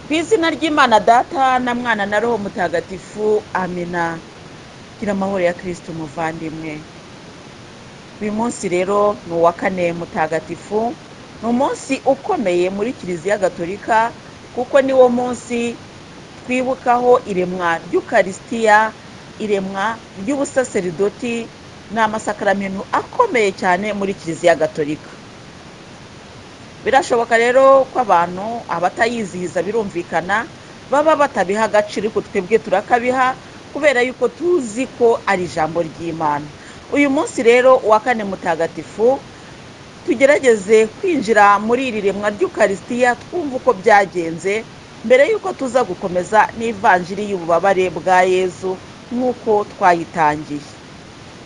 Ku izina ry'Imana Data na Mwana na Roho Mutagatifu, amina. Gira amahoro ya Kristo muvandimwe. Uyu munsi rero ni uwa kane mutagatifu, ni umunsi ukomeye muri Kiliziya Gatolika, kuko ni wo munsi twibukaho iremwa ry'Ukarisitiya, iremwa ry'ubusaseridoti, ni amasakaramentu akomeye cyane muri Kiliziya Gatolika. Birashoboka rero ko abantu abatayizihiza birumvikana baba batabiha agaciro, ko twebwe turakabiha kubera yuko tuzi ko ari ijambo ry'Imana. Uyu munsi rero uwa kane mutagatifu tugerageze kwinjira muri iri remwa ry'Ukarisitiya, twumva uko byagenze mbere yuko tuza gukomeza n'ivanjiri y'ububabare bwa Yezu nk'uko twayitangiye.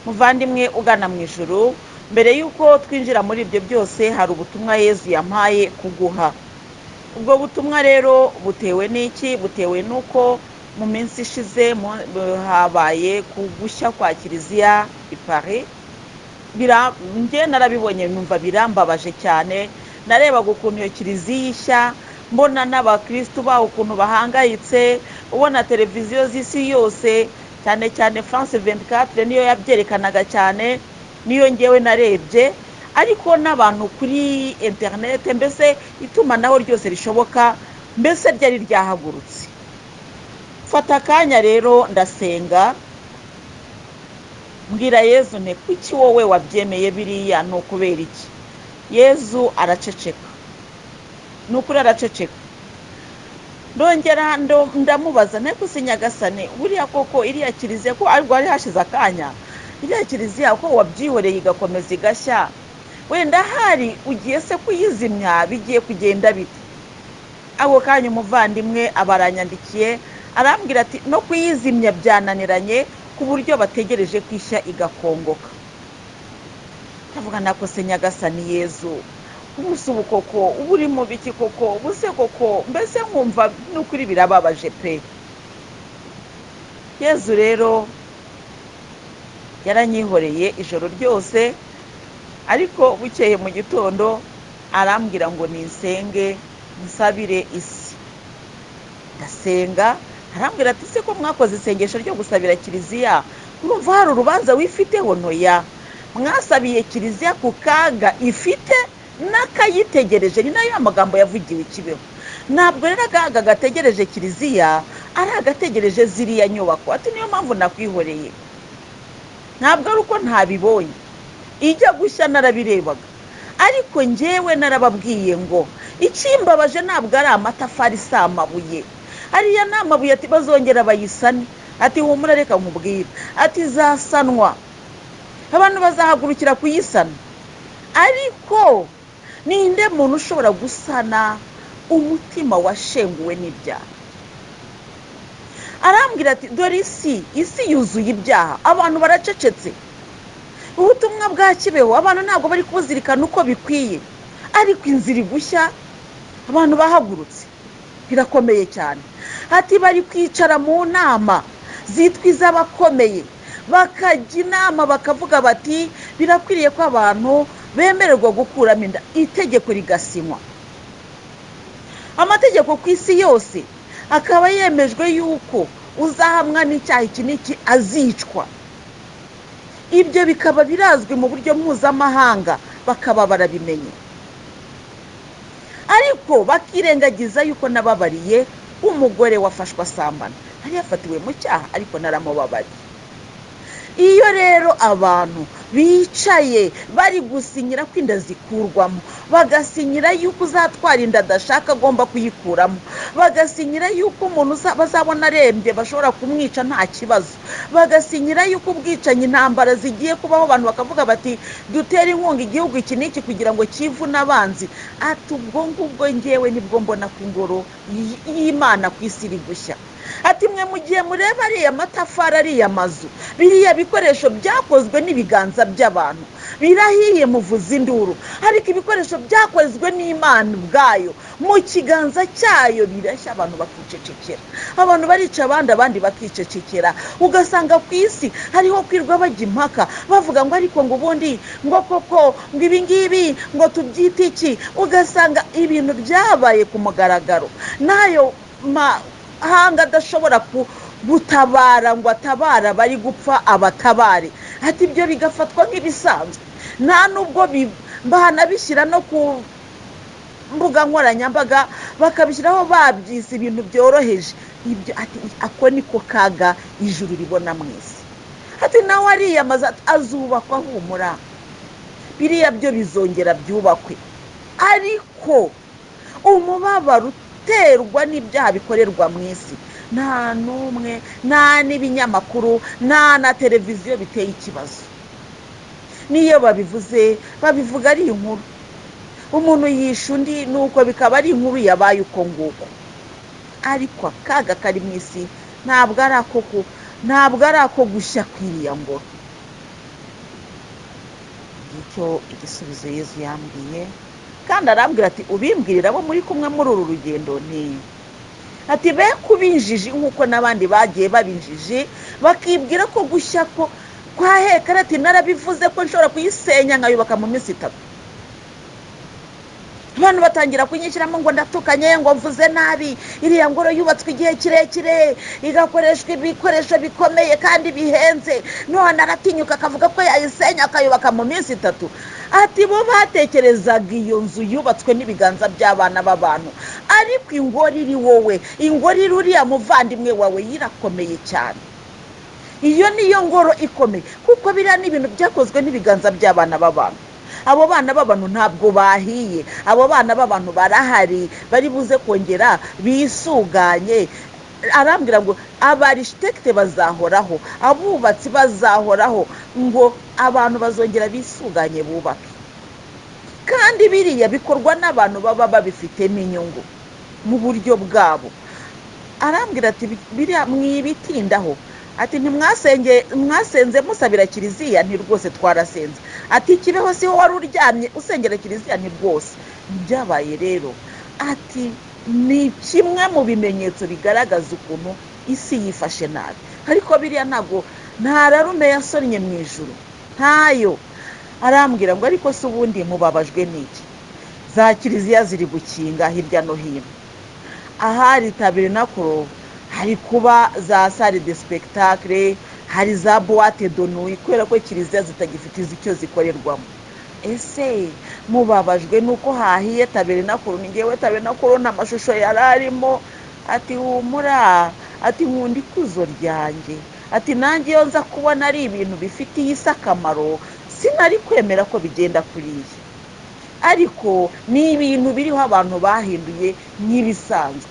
Muvandimwe ugana mu ijuru, mbere yuko twinjira muri ibyo byose hari ubutumwa Yezu yampaye kuguha. Ubwo butumwa rero butewe n'iki? Butewe n'uko mu minsi ishize habaye kugushya kwa Kiliziya i Paris. Njye narabibonye numva birambabaje cyane. Narebaga ukuntu iyo Kiliziya ishya, mbona n'abakristu baho ukuntu bahangayitse, ubona televiziyo z'isi yose, cyane cyane France 24 niyo yabyerekanaga cyane, niyo ngewe narebye, ariko n'abantu kuri internet, mbese itumanaho ryose rishoboka, mbese ryari ryahagurutse. Fata akanya rero ndasenga, mbwira Yezu nti kuki wowe wabyemeye biriya? Ni ukubera iki? Yezu araceceka, ni ukuri araceceka. Ndongera ndamubaza nteko se Nyagasani, buriya koko iriya Kiliziya ko ariko ari hashize akanya, iriya Kiliziya ko wabyihoreye igakomeza igashya, wenda hari ugiye se kuyizimya, bigiye kugenda bite? Ako kanya umuvandimwe abaranyandikiye arambwira ati no kuyizimya byananiranye ku buryo bategereje kwishya igakongoka. Ndavuga nako se Nyagasani Yezu, umusubu koko uburi mu biki koko, buse koko, mbese nkumva n'ukuri birababaje pe. Yezu rero yaranyihoreye ijoro ryose, ariko bukeye mu gitondo arambwira ngo ninsenge nsabire isi. Ndasenga, arambwira ati se ko mwakoze isengesho ryo gusabira Kiliziya, urumva hari urubanza wifiteho? Ntoya, mwasabiye Kiliziya ku kaga ifite n'akayitegereje. Ni nayo amagambo yavugiwe Kibeho. Ntabwo rero agaga gategereje Kiliziya ari agategereje ziriya nyubako. Ati niyo mpamvu nakwihoreye, ntabwo ari uko ntabibonye, ijya gushya narabirebaga, ariko njyewe narababwiye ngo ikimbabaje ntabwo ari amatafari, si amabuye. Ariya ni amabuye, ati bazongera bayisane. Ati humura reka nkubwira, ati zasanwa, abantu bazahagurukira kuyisana. Ariko ninde muntu ushobora gusana umutima washenguwe n'ibyaha? Arambwira ati dore isi yuzuye ibyaha, abantu baracecetse. Ubutumwa bwa Kibeho abantu ntabwo bari kubuzirikana uko bikwiye, ariko inzira igushya abantu bahagurutse, birakomeye cyane. Ati bari kwicara mu nama zitwa iz'abakomeye, bakajya inama bakavuga bati birakwiriye ko abantu bemererwa gukuramo inda, itegeko rigasinywa. Amategeko ku isi yose akaba yemejwe yuko uzahamwa n'icyaha iki n'iki azicwa. Ibyo bikaba birazwi mu buryo mpuzamahanga, bakaba barabimenye, ariko bakirengagiza yuko nababariye umugore wafashwe asambana. Hari yafatiwe mu cyaha, ariko naramubabariye. Iyo rero abantu bicaye bari gusinyira ko inda zikurwamo, bagasinyira yuko uzatwara inda adashaka agomba kuyikuramo, bagasinyira yuko umuntu bazabona arembye bashobora kumwica nta kibazo, bagasinyira yuko ubwicanyi, intambara zigiye kubaho, abantu bakavuga bati dutere inkunga igihugu iki n'iki kugira ngo kivune abanzi. Ati ubwo ngubwo njyewe nibwo mbona ku ngoro y'Imana ku isi iri gushya. Ati mwe mugiye mureba ariya matafari, ariya mazu, biriya bikoresho byakozwe n'ibiganza by'abantu, birahiye muvuza induru, ariko ibikoresho byakozwe n'Imana ubwayo mu kiganza cyayo birashya, abantu bakicecekera. Abantu barica abandi bakicecekera. Ugasanga ku isi hariho kwirwa bajya impaka bavuga ngo ariko ngo ubundi ngo koko ngo ibi ngibi ngo tubyite iki. Ugasanga ibintu byabaye ku mugaragaro, nayo mahanga adashobora gutabara ngo atabara bari gupfa abatabare. Ati ibyo bigafatwa nk'ibisanzwe, nta nubwo banabishyira no ku mbuga nkoranyambaga bakabishyiraho babyise ibintu byoroheje. Ibyo ati ako niko kaga ijuru ribona mwese. Ati nawe ariyamaza azubakwa humura, biriya byo bizongera byubakwe, ariko umubabaro uterwa n'ibyaha bikorerwa mu isi nta n'umwe, nta n'ibinyamakuru, nta na televiziyo biteye ikibazo. Niyo babivuze babivuga ari inkuru, umuntu yisha undi nuko bikaba ari inkuru yabaye uko nguko. Ariko akaga kari mu isi ntabwo ari ako gushya kwiriya ngoro. Icyo igisubizo Yesu yambwiye, kandi arambwira ati ubimbwirira abo muri kumwe muri uru rugendo ni ati be kubinjiji nk'uko n'abandi bagiye babinjiji bakibwira ko gushya ko kwa Hekara ati narabivuze ko nshobora kuyisenya nkayubaka mu minsi 3. Abantu batangira kunyishyiramo ngo ndatukanye, ngo mvuze nabi, iriya ngoro yubatswe igihe kirekire igakoreshwa ibikoresho bikomeye kandi bihenze, none aratinyuka akavuga ko yayisenya akayubaka mu minsi 3. Ati bo batekerezaga iyo nzu yubatswe n'ibiganza by'abana b'abantu, ariko ingoro iri wowe, ingoro iri uriya muvandimwe wawe yirakomeye cyane. Iyo niyo ngoro ikomeye, kuko biriya ni ibintu byakozwe n'ibiganza by'abana b'abantu. Abo bana b'abantu ntabwo bahiye, abo bana b'abantu barahari, bari buze kongera bisuganye. Arambwira ngo abarishtekte bazahoraho, abubatsi bazahoraho, ngo abantu bazongera bisuganye bubake. Kandi biriya bikorwa n'abantu baba babifitemo inyungu mu buryo bwabo. Arambwira ati biriya mwibitindaho, ati mwasenze musabira kiliziya, nti rwose twarasenze. Ati kibeho siho wari uryamye usengera kiliziya, nti rwose byabaye rero. Ati ni kimwe mu bimenyetso bigaragaza ukuntu isi yifashe nabi, ariko biriya ntabwo nta rarume yasonnye mu ijuru, ntayo. Arambwira ngo ariko se ubundi mubabajwe n'iki? Za kiliziya ziri gukinga hirya no hino, ahari tabernacle hari kuba za salle de spectacle, hari za boîte de nuit, kubera ko kiliziya zitagifite icyo zikorerwamo. Ese mubabajwe nuko hahiye tabernacle? Ningewe tabernacle nta mashusho yararimo. Ati humura, ati nkunda ikuzo ryanjye, ati nanjye yo nza kubona ari ibintu bifitiye isi akamaro sinari kwemera ko bigenda kuriye. Ariko ni ibintu biriho abantu bahinduye nk'ibisanzwe.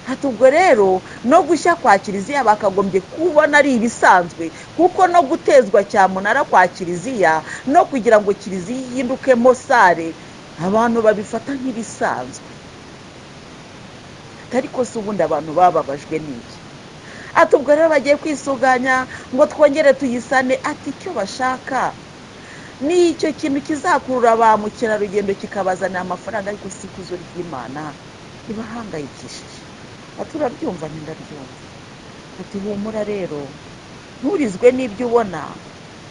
Ati ubwo rero no gushya kwa kiliziya bakagombye kubona ari ibisanzwe, kuko no gutezwa cyamunara kwa kiliziya no kugira ngo kiliziya yindukemo sare abantu babifata nk'ibisanzwe. Ariko se ubundi abantu bababajwe n'iki? Ati ubwo rero bagiye kwisuganya ngo twongere tuyisane. Ati icyo bashaka ni icyo kintu kizakurura ba mukerarugendo kikabazanira amafaranga, ariko si ikuzo ry'Imana ibahangayikishije. Ati urabyumva? Ndabyumva. Ati humura rero, nturizwe n'ibyo ubona,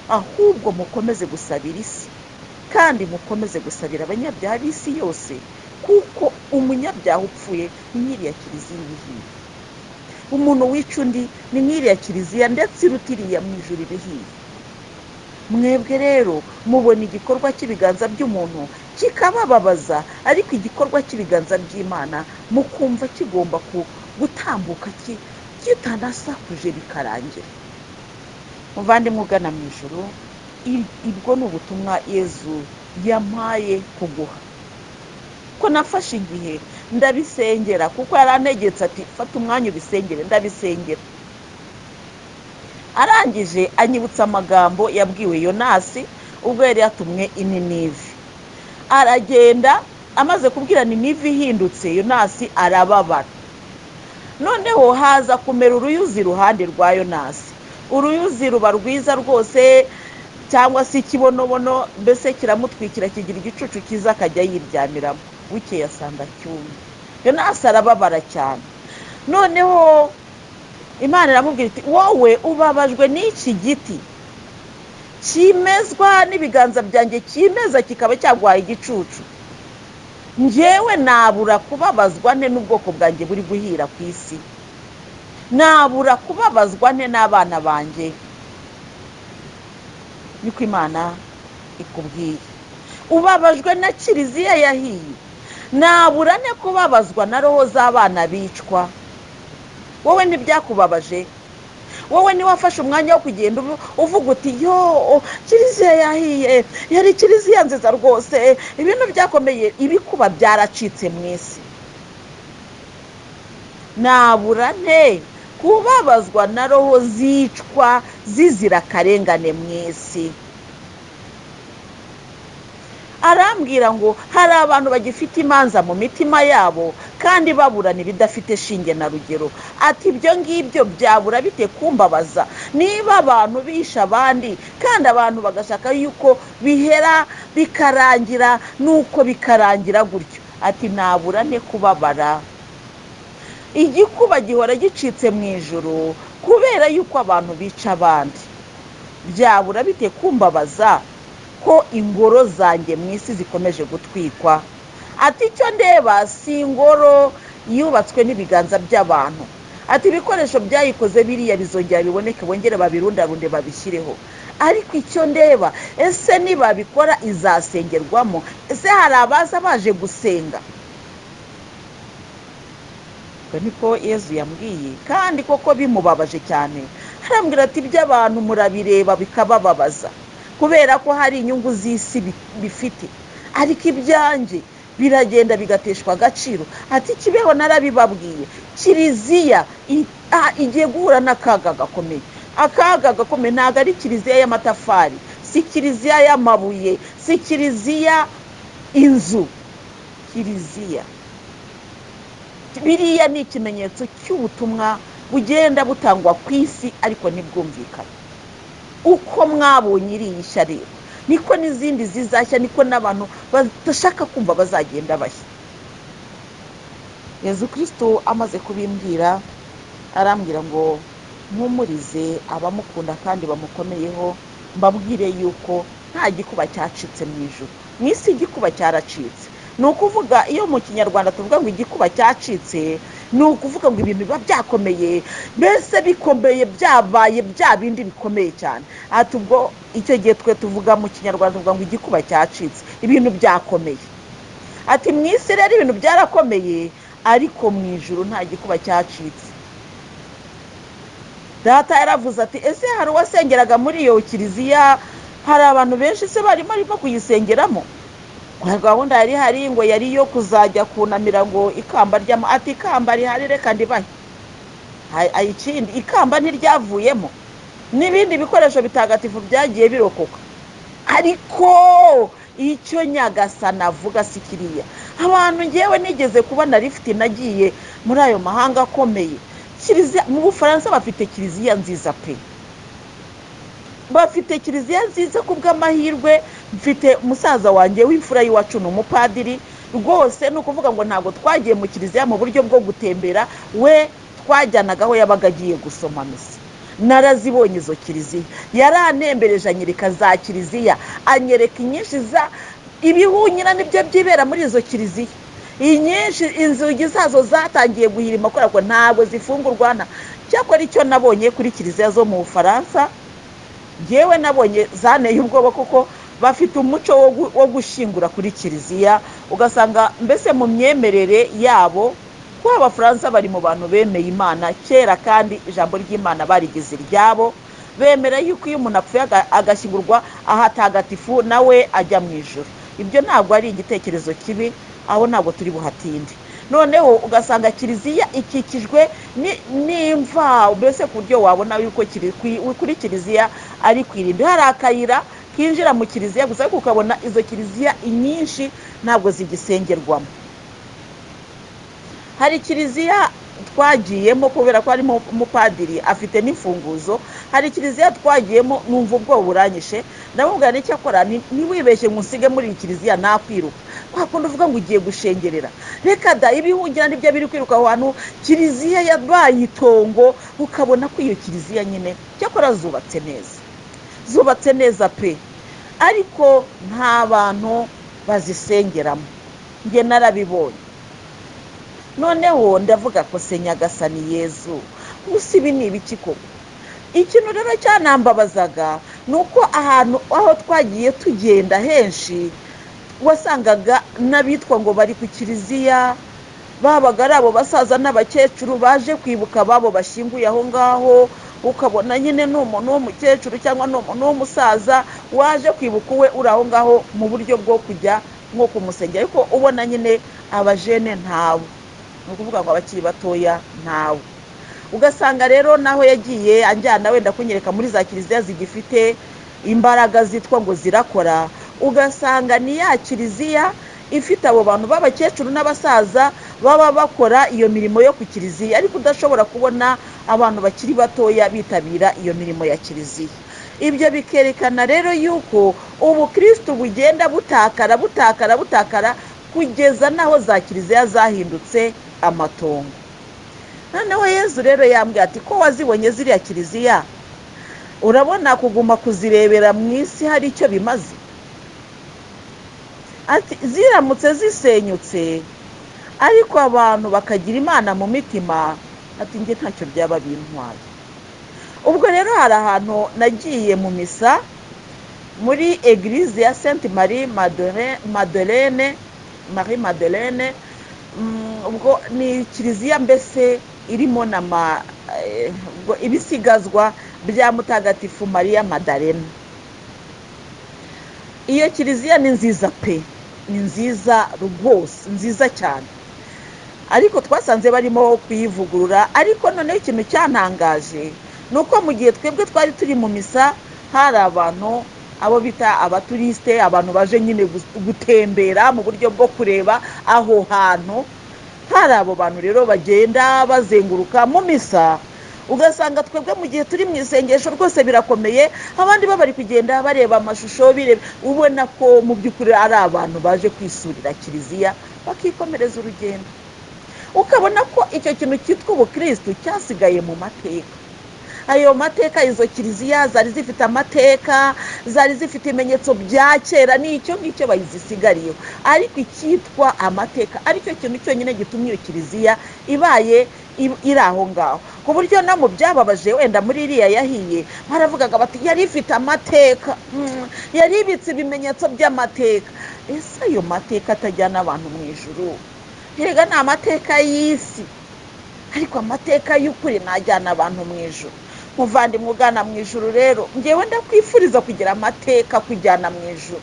ahubwo mukomeze gusabira isi, kandi mukomeze gusabira abanyabyaha b'isi yose, kuko umunyabyaha upfuye ni nk'iriya kiliziya ibihiye, umuntu wica undi ni nk'iriya kiliziya ndetse irutiriya mu ijuru ibihiye. Mwebwe rero mubona igikorwa cy'ibiganza by'umuntu kikabababaza, ariko igikorwa cy'ibiganza by'Imana mukumva kigomba gutambuka kitanasakuje bikarangira. Muvandimwe ugana mu ijuru, ibwo ni ubutumwa Yesu yampaye kuguha. Ko nafashe igihe ndabisengera, kuko yarantegetse ati fata umwanya ubisengere. Ndabisengera. Arangije anyibutsa amagambo yabwiwe Yonasi ubwo yari yatumwe i Ninive. Aragenda, amaze kubwira Ninive ihindutse, Yonasi arababara. Noneho haza kumera uruyuzi iruhande rwa Yonasi. Uruyuzi ruba rwiza rwose, cyangwa se ikibonobono, mbese kiramutwikira kigira igicucu kiza akajya yiryamiramo. Bukeye asanga cyumye. Yonasi arababara cyane. Noneho Imana iramubwira iti wowe ubabajwe n'iki giti kimezwa n'ibiganza byanjye, kimeza kikaba cyagwaye igicucu. njyewe nabura kubabazwa nte n'ubwoko bwanjye buri guhira ku isi? nabura kubabazwa nte n'abana banjye? niko Imana ikubwiye. ubabajwe na kiliziya yahiye, nabura nte kubabazwa na roho z'abana bicwa? wowe ntibyakubabaje? wowe niwe wafashe umwanya wo kugenda uvuga uti yo kiliziya yahiye, yari kiliziya nziza rwose, ibintu byakomeye, ibikuba byaracitse mu isi. nabura nte kubabazwa na roho zicwa zizira akarengane mu isi? arambwira ngo hari abantu bagifite imanza mu mitima yabo kandi baburana ibidafite shinge na rugero. ati ibyo ngibyo byabura bite kumbabaza niba abantu bisha abandi kandi abantu bagashaka yuko bihera bikarangira, nuko bikarangira gutyo. ati nabura nte kubabara? igikuba gihora gicitse mu ijuru kubera yuko abantu bica abandi. byabura bite kumbabaza ko ingoro zanjye mu isi zikomeje gutwikwa? ati icyo ndeba si ingoro yubatswe n'ibiganza by'abantu. ati ibikoresho byayikoze biriya bizongera biboneke, bongere babirundarunde babishyireho. ariko icyo ndeba, ese nibabikora izasengerwamo? ese hari abaza baje gusenga? niko Yezu yambwiye, kandi koko bimubabaje cyane. arambwira ati iby'abantu murabireba bikabababaza kubera ko hari inyungu z'isi bifite, ariko ibyanjye biragenda bigateshwa agaciro. ati kibeho narabibabwiye, kiliziya igiye guhura n'akaga gakomeye. akaga gakomeye ntabwo ari kiliziya y'amatafari, si kiliziya y'amabuye, si kiliziya inzu. kiliziya biriya ni ikimenyetso cy'ubutumwa bugenda butangwa ku isi ariko ntibwumvikane. uko mwabonye iriya ishya rero, niko n'izindi zizashya, niko n'abantu badashaka kumva bazagenda bashya. Yezu Kristo amaze kubimbwira, arambwira ngo mpumurize abamukunda kandi bamukomeyeho, mbabwire yuko nta gikuba cyacitse mu ijuru. mu isi igikuba cyaracitse. ni ukuvuga iyo mu kinyarwanda tuvuga ngo igikuba cyacitse, ni ukuvuga ngo ibintu biba byakomeye, mbese bikomeye, byabaye bya bindi bikomeye cyane. ati ubwo icyo gihe twe tuvuga mu kinyarwanda tuvuga ngo igikuba cyacitse, ibintu byakomeye. ati mu isi rero ibintu byarakomeye, ariko mu ijuru nta gikuba cyacitse. data yaravuze ati ese hari uwasengeraga muri iyo kiliziya? hari abantu benshi se barimo kuyisengeramo? gahunda yari hari ngo yari yo kuzajya kunamira ngo ikamba ryamo. ati ikamba rihari reka ndibahe. ikindi ikamba ntiryavuyemo, n'ibindi bikoresho bitagatifu byagiye birokoka. ariko icyo Nyagasani avuga si kiriya. abantu ngewe nigeze kubona rifite nagiye muri ayo mahanga akomeye. kiliziya mu Bufaransa bafite kiliziya nziza pe, bafite kiliziya nziza. ku bw'amahirwe mfite umusaza wanjye w'imfura y'iwacu ni umupadiri rwose. ni ukuvuga ngo ntabwo twagiye mu kiliziya mu buryo bwo gutembera, we twajyanaga aho yabaga agiye gusoma misa. narazibonye izo kiliziya, yaranembereje anyereka za kiliziya, anyereka inyinshi za ibihunyira nibyo byibera muri izo kiliziya. inyinshi inzugi zazo zatangiye guhirima kubera ko ntabwo zifungurwa. cyakora icyo nabonye kuri kiliziya zo mu Bufaransa, ngewe nabonye zaneye ubwoba kuko bafite umuco wo gushingura kuri kiliziya. ugasanga mbese mu myemerere yabo ko Abafaransa bari mu bantu bemeye Imana kera, kandi ijambo ry'Imana barigize iryabo. bemera yuko iyo umuntu apfuye agashyingurwa ahatagatifu nawe ajya mu ijuru. ibyo ntabwo ari igitekerezo kibi, aho ntabwo turi buhatinde. noneho ugasanga kiliziya ikikijwe n'imva, mbese ku buryo wabona yuko kuri kiliziya ari kwirimbi. hari akayira kinjira mu kiliziya gusa, ariko ukabona izo kiliziya inyinshi ntabwo zigisengerwamo. hari kiliziya twagiyemo kubera ko harimo umupadiri afite n'imfunguzo. hari kiliziya twagiyemo numva ubwoba buranyishe, ndamubwira n'icyo akora, ntiwibeshye ngo usige muri iyi kiliziya nakwiruka. wakunda uvuga ngo ugiye gushengerera, reka da, ibihungira nibyo biri kwiruka aho hantu. kiliziya yabaye itongo, ukabona ko iyo kiliziya nyine cyakora zubatse neza pe, ariko nta bantu bazisengeramo. njye narabibonye. Noneho ndavuga ko se Nyagasani Yezu usibi ni ibiki koko. Ikintu rero cyanambabazaga nuko ahantu aho twagiye tugenda henshi wasangaga n'abitwa ngo bari ku kiliziya babaga ari abo basaza n'abakecuru baje kwibuka babo bashyinguye aho ngaho, ukabona nyine n'umuntu w'umukecuru cyangwa n'umuntu w'umusaza waje kwibuka uwe uri aho ngaho mu buryo bwo kujya nko kumusengera, ariko ubona nyine abajene ntawe, ni ukuvuga ngo abakiri batoya ntawe. Ugasanga rero naho yagiye anjyana wenda kunyereka muri za kiliziya zigifite imbaraga zitwa ngo zirakora, ugasanga ni ya kiliziya ifite abo bantu b'abakecuru n'abasaza baba bakora iyo mirimo yo ku kiliziya, ariko udashobora kubona abantu bakiri batoya bitabira iyo mirimo ya kiliziya. Ibyo bikerekana rero yuko ubukristo bugenda butakara kugeza naho za kiliziya zahindutse amatongo. Noneho Yezu rero yambwiye ati ko wazibonye ziriya kiliziya, urabona kuguma kuzirebera mu isi hari icyo bimaze? Ati ziramutse zisenyutse ariko abantu bakagira Imana mu mitima, ati njye ntacyo byaba bintwaye. Ubwo rero hari ahantu nagiye mu misa muri Eglise ya Sainte Marie Madeleine, ubwo ni kiliziya mbese irimo ibisigazwa bya Mutagatifu Maria Madalena. Iyo kiliziya ni nziza pe, ni nziza rwose, nziza cyane, ariko twasanze barimo kuyivugurura. Ariko noneho ikintu cyantangaje nuko mu gihe twebwe twari turi mu misa hari abantu abo bita abaturiste, abantu baje nyine gutembera mu buryo bwo kureba aho hantu. Hari abo bantu rero bagenda bazenguruka mu misa, ugasanga twebwe mu gihe turi mu isengesho rwose birakomeye, abandi bari kugenda bareba amashusho, ubona ko mu by'ukuri ari abantu baje kwisurira kiliziya bakikomereza urugendo. Ukabona ko icyo kintu cyitwa ubukristo cyasigaye mu mateka. Ayo mateka, izo kiliziya zari zifite amateka, zari zifite ibimenyetso bya kera, n'icyo ngicyo bayizisigariyeho. Ariko icyitwa amateka aricyo kintu cyonyine gitumye iyo kiliziya ibaye iri aho ngaho, ku buryo no mu byababaje wenda muri iriya yahiye baravugaga bati yari ifite amateka, yari ibitse ibimenyetso by'amateka. Ese ayo mateka atajyana abantu mu ijuru? Erega ni amateka y'isi, ariko amateka y'ukuri najyana abantu mu ijuru. Muvandimwe ugana mu ijuru rero, ngewe ndakwifuriza kugira amateka kujyana mu ijuru.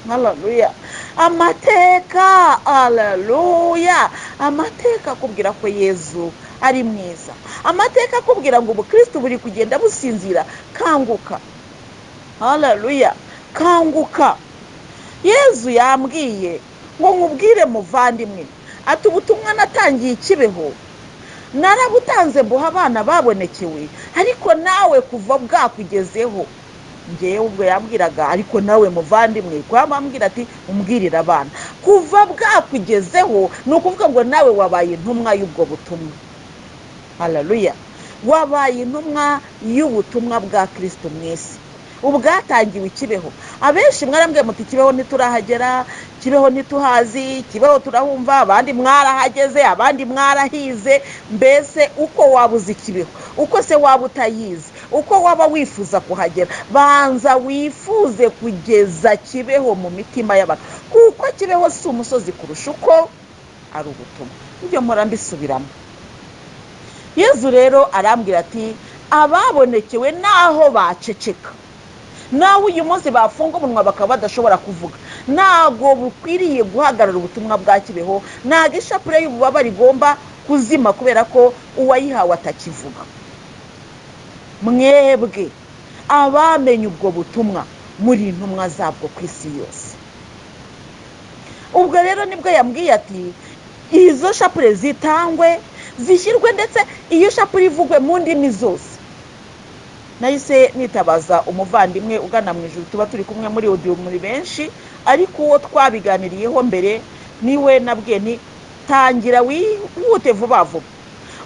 Haleluya! Amateka, haleluya! Amateka akubwira ko Yezu ari mwiza, amateka akubwira ngo ubukristo buri kugenda businzira. Kanguka, haleluya, kanguka. Yezu yambwiye ngo nkubwire muvandimwe, ati ubutumwa natangiye Kibeho narabutanze mbuha abana babonekewe, ariko nawe kuva bwakugezeho. Ngewe ubwo yambwiraga ariko nawe muvandimwe, kwambwira ati umbwirira abana kuva bwakugezeho, ni ukuvuga ngo nawe wabaye intumwa y'ubwo butumwa. Haleluya! Wabaye intumwa y'ubutumwa bwa Kristo mwese. Ubwatangiwe Kibeho. Abenshi mwarambwiye muti Kibeho ntiturahagera, Kibeho ntituhazi, Kibeho turahumva, abandi mwarahageze, abandi mwarahize. Mbese uko wabuze Kibeho, uko se waba utayizi, uko waba wifuza kuhagera, banza wifuze kugeza Kibeho mu mitima y'abantu, kuko Kibeho si umusozi kurusha uko ari ubutumwa. Ibyo murambisubiramo. Yezu rero arambwira ati ababonekewe naho baceceka, naho uyu munsi bafunga umunwa bakaba badashobora kuvuga, ntago bukwiriye guhagarara ubutumwa bwa Kibeho. Ntago ishapure y'ububabare igomba kuzima kubera ko uwayihawe atakivuga. Mwebwe abamenye ubwo butumwa muri intumwa zabwo ku isi yose. Ubwo rero nibwo yambwiye ati izo shapure zitangwe, zishyirwe, ndetse iyo shapure ivugwe mu ndimi zose. Nahise nitabaza umuvandimwe ugana mu ijuru, tuba turi kumwe muri audio muri benshi, ariko uwo twabiganiriyeho mbere niwe nabwiye ni tangira wihute vuba vuba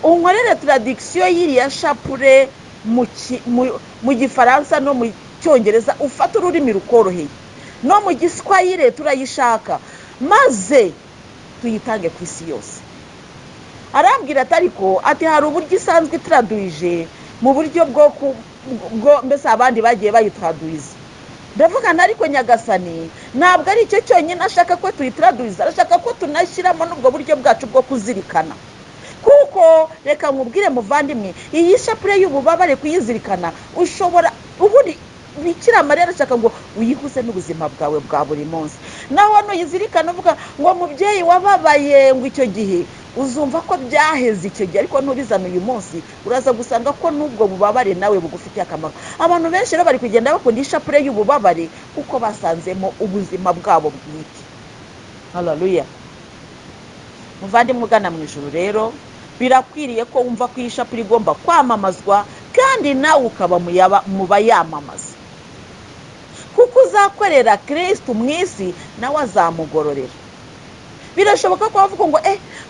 unkorere traduction y'iriya shapure mu Gifaransa no mu Cyongereza, ufata ururimi rukoroheye, no mu Giswahili turayishaka, maze tuyitange ku isi yose. Arambwira ati ariko ati hari uburyo isanzwe itraduje mu buryo bwo mbese abandi bagiye bayitradwiza. Ndavuga ariko Nyagasani ntabwo ari icyo cyonyine ashaka ko tuyitradwiza, arashaka ko tunashyiramo n'ubwo buryo bwacu bwo kuzirikana. Kuko reka nkubwire muvandimwe, iyi shapure y'ububabare kuyizirikana ushobora ubundi Bikira Mariya arashaka ngo uyihuze n'ubuzima bwawe bwa buri munsi. Naho nuyizirikana uvuga ngo mubyeyi wababaye ngo icyo gihe uzumva ko byaheze icyo gihe, ariko ntubizana uyu munsi uraza gusanga ko n'ubwo bubabare nawe bugufitiye akamaro. Abantu benshi rero bari kugenda bakunda ishapure y'ububabare kuko basanzemo ubuzima bwabo bwite. Haleluya. Muvandimwe ugana mu ijuru rero birakwiriye ko wumva ko iyi shapure igomba kwamamazwa kandi nawe ukaba mu bayamamaza, kuko uzakorera Kristo mu isi nawe azamugororera. Birashoboka ko wavuga ngo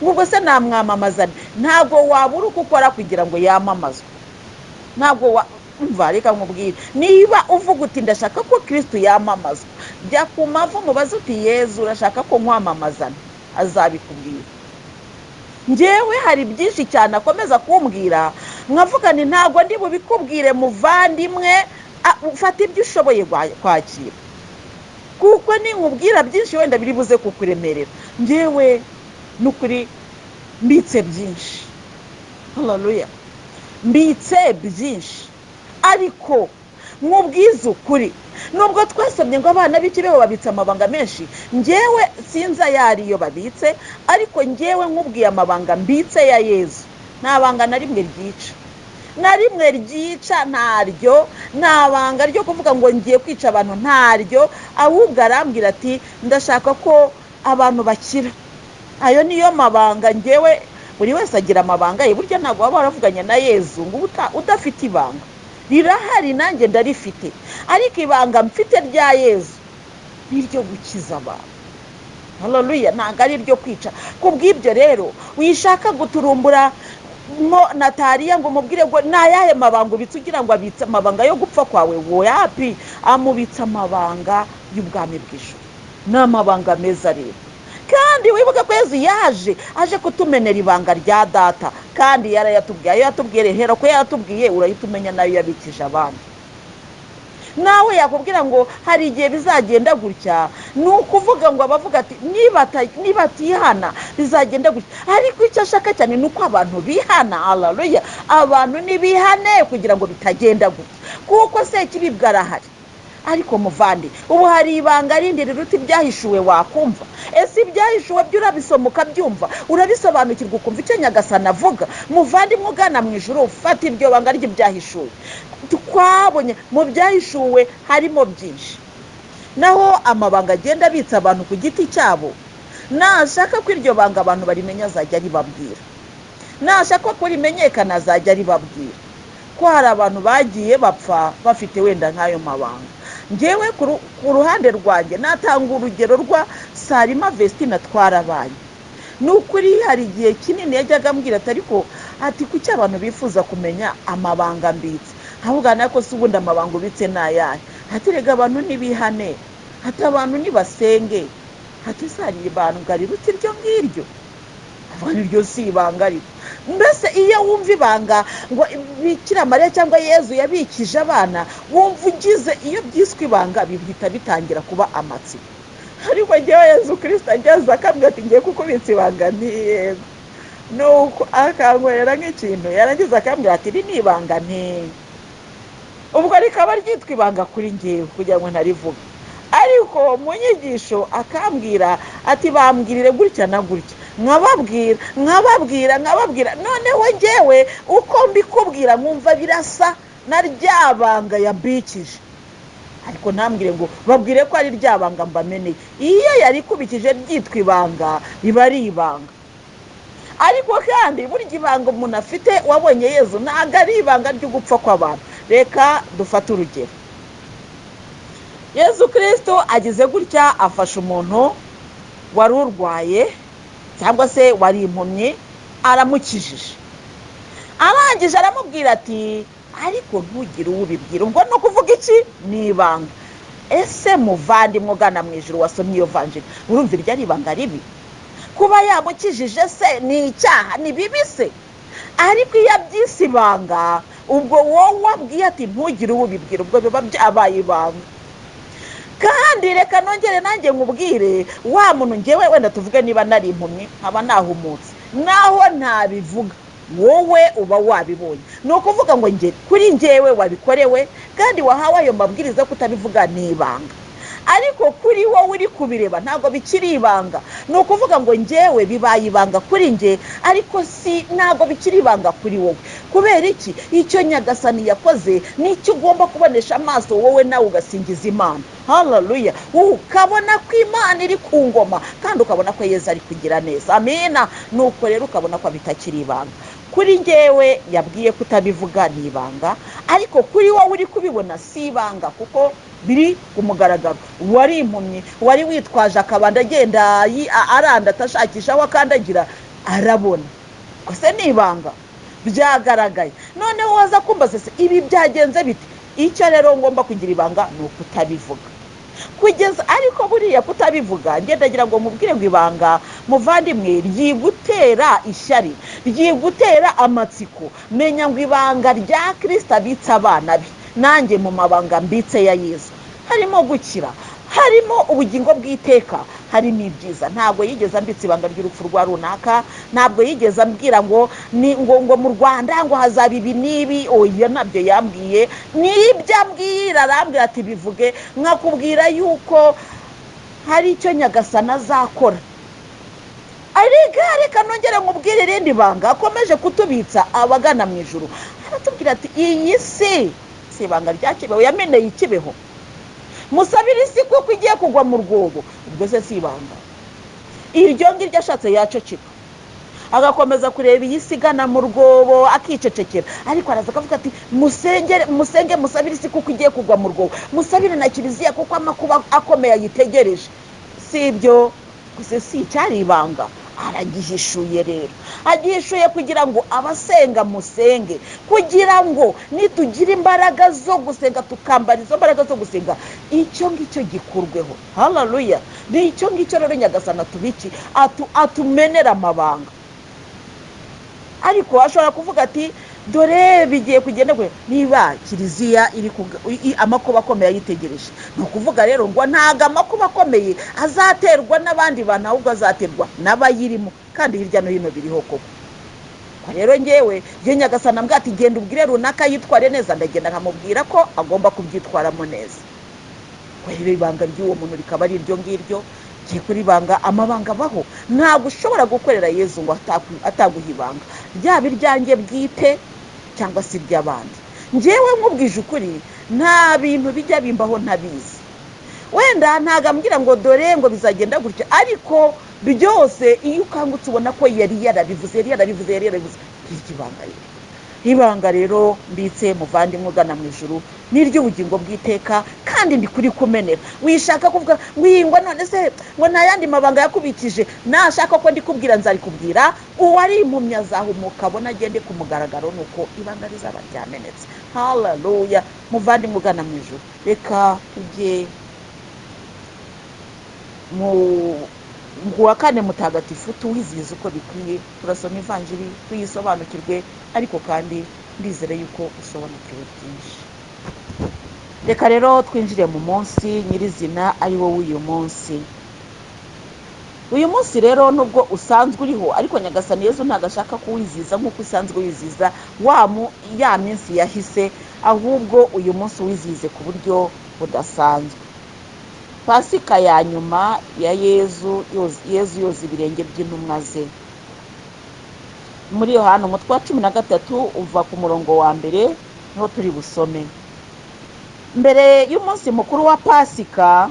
ngubwo se namwamamaza, ntago wabura uko ukora kugira ngo yamamazwe. Ntago umva reka nkubwire, niba uvuga uti ndashaka ko Kristo yamamazwa, jya ku mavu mubaze uti Yezu urashaka ko nkwamamazana, azabikubwira. Njyewe hari byinshi cyane akomeza kumbwira, nkavuga ni ntago ndi bubikubwire muvandimwe, ufata ibyo ushoboye kwakira, kuko ninkubwira byinshi wenda biri buze kukuremerera. Njyewe nukuri mbitse byinshi. Haleluya. Mbitse byinshi, ariko nkubwiza ukuri, nubwo twasomye ngo abana b'ikibeho babitse amabanga menshi, njyewe sinza yariyo babitse, ariko njyewe nkubwiye amabanga mbitse ya Yezu, nta banga na rimwe ryica. Na rimwe ryica ntaryo, nabanga ryo kuvuga ngo ngiye kwica abantu ntaryo, ahubwo arambwira ati ndashaka ko abantu bakira. Ayo niyo mabanga. Njyewe buri wese agira amabanga ye, burya ntabwo waba waravuganye na Yezu ngo udafite ibanga. Rirahari nanjye ndarifite, ariko ibanga mfite rya Yezu niryo gukiza abantu. Haleluya. Ntabwo ari ryo kwica. Kubw'ibyo rero wishaka guturumbura Nataliya ngo mubwire ngo nayahe mabanga ubitse ugira ngo abitse amabanga yo gupfa kwawe. Woyapi amubitse amabanga y'ubwami bw'ijuru, n'amabanga meza rero. Kandi wibuke ko Yezu aje kutumenera ibanga rya data, kandi yarayatubwiye. Ayo yatubwiye rero ko yatubwiye urayitumenya nayo yabikije abandi. Nawe yakubwira ngo hari igihe bizagenda gutya, nukuvuga ngo abavuga ati niba tihana bizagenda gutya, ariko icyo ashaka cyane nuko abantu bihana. Haleluya. Abantu nibihane kugira ngo bitagenda gutya, kuko se kibibwa arahari. Ariko muvandi, ubu hari ibanga rindi riruta ibyahishuwe wakumva. Ese ibyahishuwe byo urabisomuka byumva, urabisobanukirwa ukumva icyo Nyagasani avuga. Muvandi mwugana mu ijuru ufata iryo banga ry'ibyahishuwe. Twabonye mu byahishuwe harimo byinshi, naho amabanga agenda abitsa abantu ku giti cyabo. Nashaka ko iryo banga abantu barimenya azajya ribabwira, nashaka ko rimenyekana azajya ribabwira. Ko hari abantu bagiye bapfa bafite wenda nk'ayo mabanga. Njyewe ku ruhande rwanjye natanga urugero rwa Salima Vestina twarabaye. Nukuri hari igihe kinini yajyaga ambwira ariko ati kuki abantu bifuza kumenya amabanga mbitse, ahubwo nako se ubundi amabanga ubitse nayahe. Ati rega abantu nibihane, ati abantu nibasenge, ati sari ibanga riruta iryo ngiryo. Abantu iryo si ibanga ariko mbese iyo wumva ibanga ngo Bikira Mariya cyangwa Yezu yabikije abana, wumva ugize iyo byiswe ibanga bihita bitangira kuba amatsiko. Ariko njyewe Yezu Kristo ageze akambwira ati ngiye kukubitsa ibanga nti yego, nuko akankorera nk'ikintu yarangiza akambwira ati iri ni ibanga nti, ubwo rikaba ryitwa ibanga kuri njyewe kugira ngo ntarivuga. Ariko mu nyigisho akambwira ati bambwirire gutya na gutya, nkababwira noneho njyewe uko mbikubwira nkumva birasa na ryabanga yambikije. Ariko ntambwire ngo babwire ko ari ryabanga mbameneye. Iyo yari kubikije ryitwa ibanga riba ari ibanga. Ariko kandi burya ibanga umuntu afite wabonye Yezu ntabwo ari ibanga ryo gupfa kw'abantu. Reka dufate urugero. Yezu Kristo agize gutya afasha umuntu wari urwaye cyangwa se wari impumyi, aramukijije. Arangije aramubwira ati ariko ntugire ubibwira. Ubwo no kuvuga iki ni ibanga. Ese muvandimwe ugana mu ijuru wasomye iyo vanjiri, urumva iryo ari ibanga ribi? kuba yamukijije se ni icyaha, ni bibi se? ariko iyo abyise ibanga, ubwo wowe wabwiye ati ntugire uwo ubibwira, ubwo biba byabaye ibanga. kandi reka nongere nanjye nkubwire, wa muntu ngewe wenda tuvuge niba nari impumyi nkaba nahumutse, naho ntabivuga, wowe uba wabibonye. ni ukuvuga ngo kuri ngewe wabikorewe kandi wahawe ayo mabwiriza kutabivuga ni ibanga. ariko kuri wowe uri kubireba ntabwo bikiri ibanga. ni ukuvuga ngo ngewe bibaye ibanga kuri nge, ariko si ntabwo bikiri ibanga kuri wowe. kubera iki? icyo Nyagasani yakoze nicyo ugomba kubonesha amaso wowe nawe ugasingiza Imana. haleluya! ukabona ko Imana iri ku ngoma kandi ukabona ko Yesu ari kugira neza. amina. nuko rero ukabona ko bitakiri ibanga. kuri ngewe yabwiye kutabivuga ni ibanga, ariko kuri wowe uri kubibona si ibanga, kuko biri ku mugaragaro. wari impumyi, wari witwaje akabanda agenda aranda atashakisha aho akandagira, arabona. gusa ni ibanga, byagaragaye. noneho waza kumbaza se ibi byagenze bite? icyo rero ngomba kugira ibanga ni ukutabivuga kugeza. ariko buriya kutabivuga ndagira ngo mubwire ngo ibanga muvandimwe ryigutera ishyari, ryigutera amatsiko. menya ngo ibanga rya Kristo abitse abana be, nanjye mu mabanga mbitse ya Yesu harimo gukira, harimo ubugingo bw'iteka, harimo ibyiza. ntabwo yigeze ambitse ibanga ry'urupfu rwa runaka, ntabwo yigeze ambwira ngo mu Rwanda ngo hazaba ibi n'ibi. oya, nabyo yambwiye. n'ibyo ambwira arambwira ati bivuge, nkakubwira yuko hari icyo Nyagasani azakora. reka nongere nkubwire irindi banga akomeje kutubitsa abagana mu ijuru. aratubwira ati iyi si ibanga rya Kibeho, yameneye ikibeho. musabire isi kuko igiye kugwa mu rwobo. ubwo se si ibanga? iryo ngiryo ashatse yaceceka, agakomeza kureba iyi si igana mu rwobo akicecekera. ariko araza akavuga ati musenge musabire isi kuko igiye kugwa mu rwobo, musabire na Kiliziya kuko amakuba akomeye ayitegereje. si ibyo gusa, si icyari ibanga. aragihishuye rero, agihishuye kugira ngo abasenga musenge, kugira ngo nitugira imbaraga zo gusenga, tukambara izo mbaraga zo gusenga, icyo ngicyo gikurweho. haleluya! ni icyo ngicyo rero Nyagasani atubiki, atumenera amabanga. ariko ashobora kuvuga ati dore bigiye kugenda gwe, niba Kiliziya iri amakuba akomeye ayitegereje, ni ukuvuga rero ngo ntago amakuba akomeye azaterwa n'abandi bantu, ahubwo azaterwa n'abayirimo. kandi hirya no hino biriho koko. rero ngewe Nyagasani ambwira ati genda ubwire runaka yitware neza, ndagenda nkamubwira ko agomba kubyitwaramo neza. rero ibanga ry'uwo muntu rikaba ari iryo ngiryo. kuri banga amabanga baho, ntabwo ushobora gukorera Yesu ngo ataguha ibanga, ryaba iryanjye bwite cyangwa se iry'abandi. ngewe nkubwije ukuri, nta bintu bijya bimbaho ntabizi. wenda ntago ambwira ngo dore ngo bizagenda gutya, ariko byose iyo ukangutse ubona ko yari yarabivuze. ibanga rero mbitse muvandimwe ugana mu ijuru ni iry'ubugingo bw'iteka, kandi ndi kuri kumenera. wishaka kuvuga ngo none se ngo nta yandi mabanga yakubikije, nashaka ko ndi kubwira nzarikubwira. uwari impumyi azahumuka abona agende ku mugaragaro, nuko ibanga rizaba ryamenetse. haleluya! muvandimwe ugana mu ijuru, reka tujye wa kane mutagatifu tuwizihiza uko bikwiye. turasoma ivanjiri tuyisobanukirwe, ariko kandi ndizere yuko usobanukiwe byinshi. reka rero twinjire mu munsi nyirizina ari wo w'uyu munsi. uyu munsi rero nubwo usanzwe uriho, ariko Nyagasani Yesu ntabwo ashaka kuwizihiza nk'uko usanzwe wizihiza ya minsi yahise, ahubwo uyu munsi wizihize ku buryo budasanzwe. Pasika ya nyuma ya Yezu yoza ibirenge by'intumwa ze. muri Yohana umutwe wa 13 uva ku murongo wa mbere niho turi busome. mbere y'umunsi mukuru wa Pasika,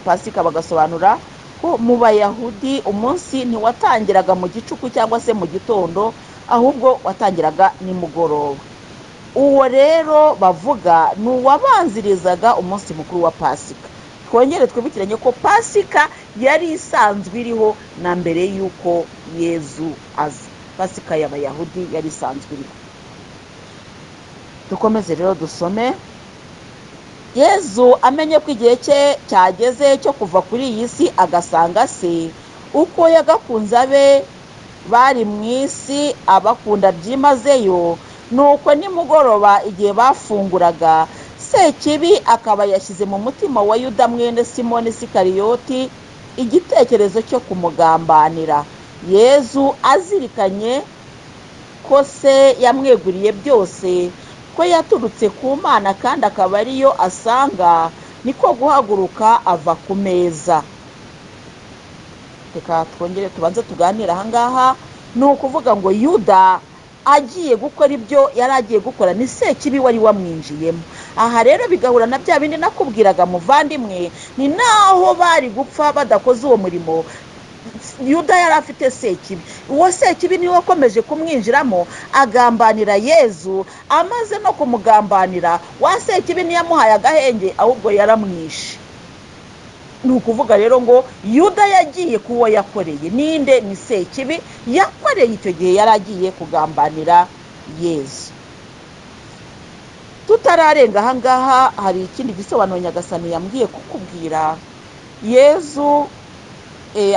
Pasika bagasobanura ko mu Bayahudi umunsi ntiwatangiraga mu gicuku cyangwa se mu gitondo, ahubwo watangiraga nimugoroba. uwo rero bavuga ni uwabanzirizaga umunsi mukuru wa Pasika. twongere twibukiranye ko Pasika yari isanzwe iriho na mbere y'uko Yezu aza. Pasika y'Abayahudi yari isanzwe iriho. dukomeze rero dusome. Yezu amenye ko igihe cye cyageze cyo kuva kuri iyi si agasanga se, uko yagakunze abe bari mu isi abakunda byimazeyo. Nuko nimugoroba igihe bafunguraga, Sekibi akaba yashyize mu mutima wa Yuda mwene Simoni Sikariyoti igitekerezo cyo kumugambanira. Yezu azirikanye ko se yamweguriye byose, ko yaturutse ku Mana kandi akaba ariyo asanga, niko guhaguruka ava ku meza. Reka twongere tubanze tuganira aha ngaha. Ni ukuvuga ngo Yuda agiye gukora ibyo yari agiye gukora, ni Sekibi wari wamwinjiyemo. Aha rero bigahura na bya bindi nakubwiraga muvandimwe, ni naho bari gupfa badakoze uwo murimo. Yuda yari afite Sekibi, uwo Sekibi niwe wakomeje kumwinjiramo agambanira Yezu. Amaze no kumugambanira, wa Sekibi ntiyamuhaye agahenge, ahubwo yaramwishe. Ni ukuvuga rero ngo Yuda yagiye kuwo yakoreye. Ninde? Ni Sekibi yakoreye icyo gihe yari agiye kugambanira Yezu. Tutararenga aha ngaha, hari ikindi gisobanuro Nyagasani yambwiye kukubwira. Yezu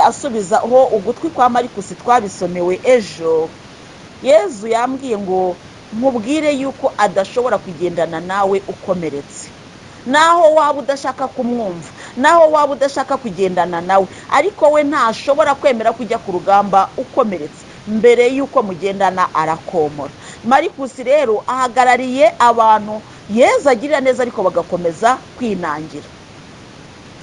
asubizaho ugutwi kwa Marikusi twabisomewe ejo. Yezu yambwiye ngo nkubwire yuko adashobora kugendana nawe ukomeretse, naho waba udashaka kumwumva, naho waba udashaka kugendana nawe, ariko we ntashobora kwemera kujya ku rugamba ukomeretse. Mbere yuko mugendana arakomora. Marikusi rero ahagarariye abantu Yezu agirira neza ariko bagakomeza kwinangira.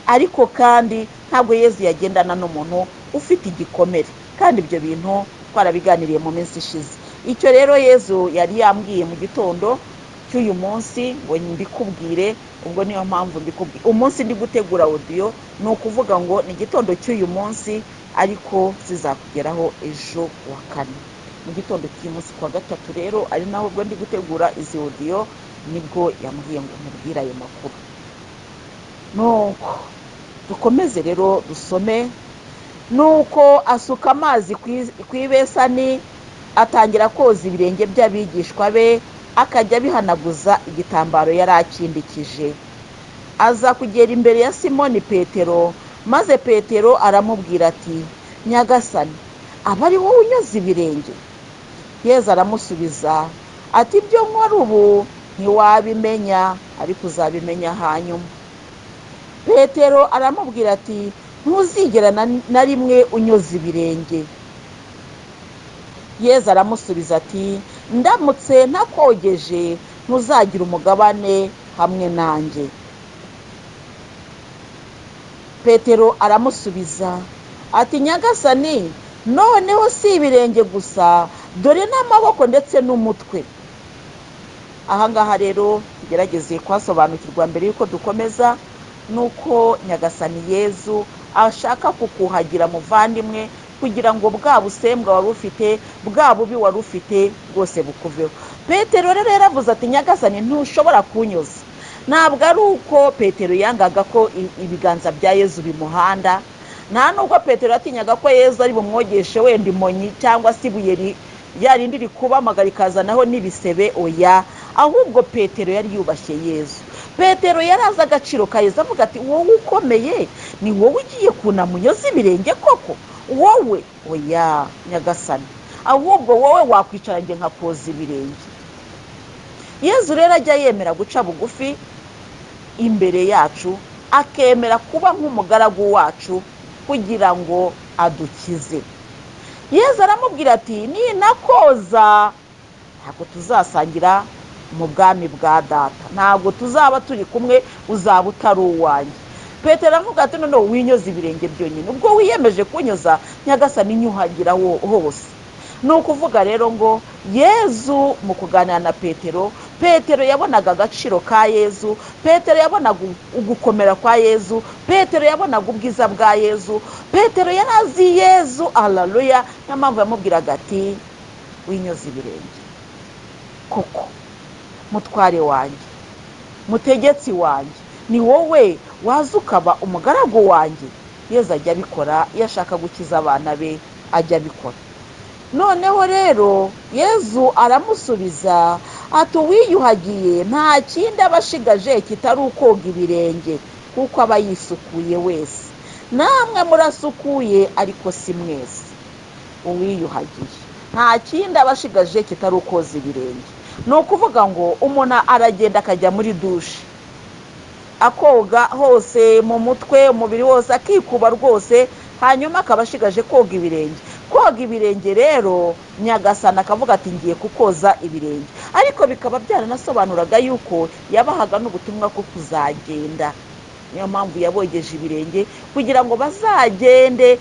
Ariko kandi ntabwo Yezu yagendana n'umuntu ufite igikomere, kandi ibyo bintu twarabiganiriye mu minsi ishize. Icyo rero Yezu yari yambwiye mu gitondo cy'uyu munsi ngo mbikubwire. Ubwo niyo mpamvu mbikubwire. Umunsi ndi gutegura audio, ni ukuvuga ngo ni gitondo cy'uyu munsi, ariko zizakugeraho ejo wa kane. Mu gitondo cy'uyu munsi kwa gatatu rero ari naho ubwo ndi gutegura izi audio, nibwo yambwiye ngo mubwire ayo makuru. Nuko dukomeze rero dusome. Nuko asuka amazi ku ibesani, atangira koza ibirenge by'abigishwa be, akajya bihanaguza igitambaro yari akindikije. Aza kugera imbere ya Simoni Petero, maze Petero aramubwira ati, Nyagasani, aba ari wowe unyoza ibirenge? Yezu aramusubiza ati, ibyo nkora ubu ntiwabimenya, ariko uzabimenya hanyuma. Petero aramubwira ati, ntuzigera na rimwe unyoza ibirenge. Yezu aramusubiza ati, ndamutse ntakogeje ntuzagira umugabane hamwe nanjye. Petero aramusubiza ati, Nyagasani, noneho si ibirenge gusa, dore n'amaboko ndetse n'umutwe. Aha ngaha rero tugerageze kwasobanukirwa mbere yuko dukomeza, nuko Nyagasani Yezu ashaka kukuhagira muvandimwe, kugira ngo bwa busembwa wari ufite, bwa bubi wari ufite bwose bukuveho. Petero rero yaravuze ati, Nyagasani, ntushobora kunyoza. Ntabwo ari uko Petero yangaga ko ibiganza bya Yezu bimuhanda, nta nubwo Petero yatinyaga ko Yezu ari bumwogeshe wenda imonyi cyangwa se ibuye ryarindi rikubamagara ikazanaho n'ibisebe. Oya, ahubwo Petero yari yubashye Yezu. Petero yaraza agaciro ka Yezu, avuga ati, wowe ukomeye, ni wowe ugiye kunamunyoza ibirenge koko? Wowe? Oya Nyagasani, ahubwo wowe wakwicara nge nkakoza ibirenge. Yezu rero ajya yemera guca bugufi imbere yacu, akemera kuba nk'umugaragu wacu kugira ngo adukize. Yezu aramubwira ati, ninakoza ntabwo tuzasangira mu bwami bwa Data, ntabwo tuzaba turi kumwe, uzaba utari uwanjye. Petero avuga ati, none winyoza ibirenge byonyine, ubwo wiyemeje kunyoza, Nyagasani nyuhagira hose. Ni ukuvuga rero ngo Yezu mu kuganira na Petero, Petero yabonaga agaciro ka Yezu, Petero yabonaga ugukomera kwa Yezu, Petero yabonaga ubwiza bwa Yezu, Petero yarazi Yezu. Haleluya! Niyo mpamvu yamubwiraga ati, winyoza ibirenge koko, mutware wanjye, mutegetsi wanjye, ni wowe waza ukaba umugaragu wanjye. Yezu ajya abikora, iyo ashaka gukiza abana be ajya abikora. Noneho rero Yezu aramusubiza ati, uwiyuhagiye nta kindi aba ashigaje kitari ukoga ibirenge, kuko aba yisukuye wese. namwe murasukuye ariko si mwese. Uwiyuhagiye nta kindi aba ashigaje kitari ukoza ibirenge. Ni ukuvuga ngo umuntu aragenda akajya muri dushe akoga hose mu mutwe, umubiri wose akikuba rwose, hanyuma akaba ashigaje koga ibirenge. Koga ibirenge rero Nyagasani akavuga ati ngiye kukoza ibirenge, ariko bikaba byaranasobanuraga yuko yabahaga n'ubutumwa bwo kuzagenda. Niyo mpamvu yabogeje ibirenge kugira ngo bazagende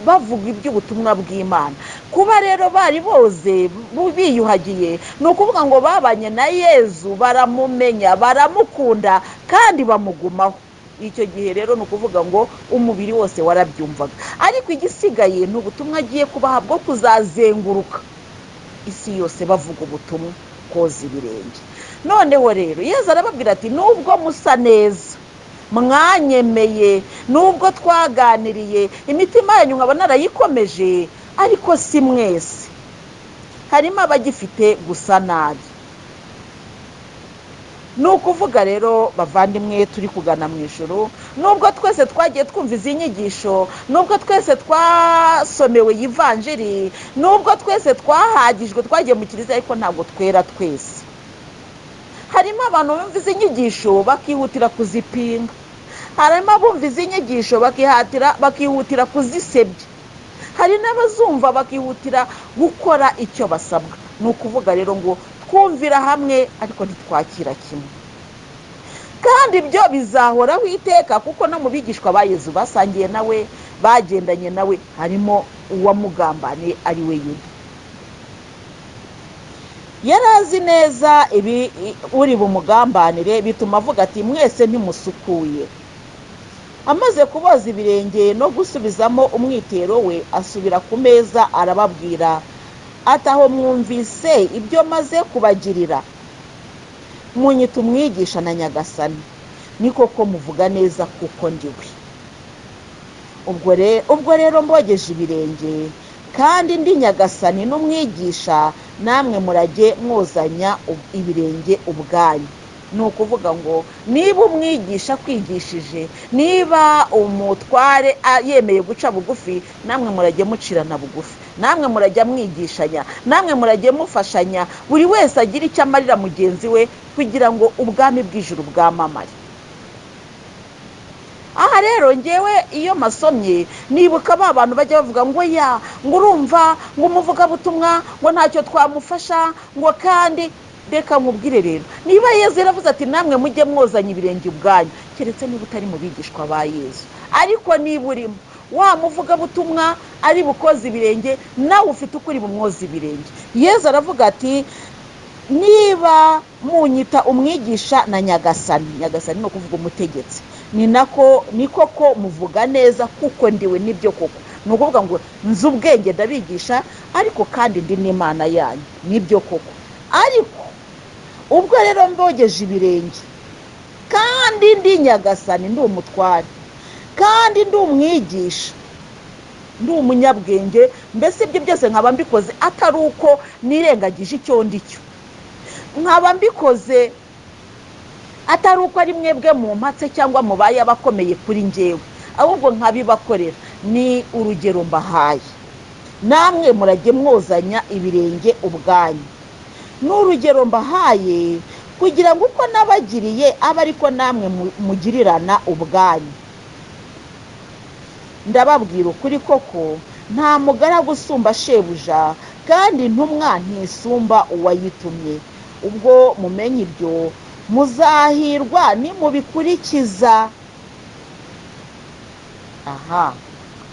bavuga iby'ubutumwa bw'Imana. Kuba rero bari boze biyuhagiye ni ukuvuga ngo babanye na Yezu, baramumenya, baramukunda kandi bamugumaho. Icyo gihe rero ni ukuvuga ngo umubiri wose warabyumvaga, ariko igisigaye ni ubutumwa agiye kubaha bwo kuzazenguruka isi yose bavuga ubutumwa, koza ibirenge. Noneho rero Yezu arababwira ati nubwo musa neza, mwanyemeye, nubwo twaganiriye, imitima yanyu nkaba narayikomeje, ariko si mwese. Harimo abagifite gusa nabi. Ni ukuvuga rero bavandimwe turi kugana mu ijuru, nubwo twese twagiye twumva izi nyigisho, nubwo twese twasomewe ivanjiri, nubwo twese twahagijwe, twagiye mu kiliziya, ariko ntabwo twera twese. Harimo abantu bumva izi nyigisho bakihutira kuzipinga, harimo abumva izi nyigisho bakihutira kuzisebya, hari n'abazumva bakihutira gukora icyo basabwa. Ni ukuvuga rero ngo twumvira hamwe ariko ntitwakira kimwe, kandi ibyo bizahoraho iteka, kuko no mu bigishwa ba Yezu basangiye nawe, bagendanye nawe, harimo uwamugambaniye ari we Yuda. Yarazi neza ibi uri bumugambanire, bituma avuga ati mwese ntimusukuye. Amaze kuboza ibirenge no gusubizamo umwitero we, asubira ku meza arababwira ati aho mwumvise ibyo maze kubagirira, munyita umwigisha na Nyagasani, ni koko muvuga neza kuko ndiwe. Ubwo rero mbogeje ibirenge kandi ndi Nyagasani n'umwigisha, namwe murajye mwozanya ibirenge ubwanyu. Ni ukuvuga ngo niba umwigisha kwigishije, niba umutware yemeye guca bugufi, namwe murajye mucirana bugufi, namwe murajya mwigishanya, namwe murajye mufashanya, buri wese agira icyo amarira mugenzi we, kugira ngo ubwami bw'ijuru bwamamare. Aha rero ngewe iyo masomye nibuka ba bantu bajya bavuga ngo ngo urumva ngo umuvugabutumwa ngo ntacyo twamufasha, ngo kandi reka nkubwire rero, niba Yezu yaravuze ati namwe mujye mwozanya ibirenge ubwanyu, keretse niba utari mu bigishwa ba Yezu, ariko niba urimo wa muvugabutumwa ari bukoze ibirenge, nawe ufite ukuri bumwoza ibirenge. Yezu aravuga ati niba munyita umwigisha na Nyagasani, Nyagasani ni ukuvuga umutegetsi, ni koko muvuga neza kuko ndiwe, nibyo koko. Ni ukuvuga ngo nzi ubwenge ndabigisha, ariko kandi ndi n'Imana yanyu, nibyo koko. Ariko ubwo rero mbogeje ibirenge kandi ndi Nyagasani, ndi umutware, kandi ndi umwigisha, ndi umunyabwenge, mbese ibyo byose nkaba mbikoze atari uko nirengagije icyo ndicyo, nkaba mbikoze atari uko ari mwebwe mu mpatse cyangwa mubaye abakomeye kuri njyewe, ahubwo nkabibakorera. Ni urugero mbahaye, namwe murajye mwozanya ibirenge ubwanyu. Ni urugero mbahaye kugira ngo uko nabagiriye abe ariko namwe mugirirana ubwanyu. Ndababwira ukuri koko, nta mugaragu usumba shebuja, kandi intumwa ntisumba uwayitumye. Ubwo mumenye ibyo, muzahirwa nimubikurikiza.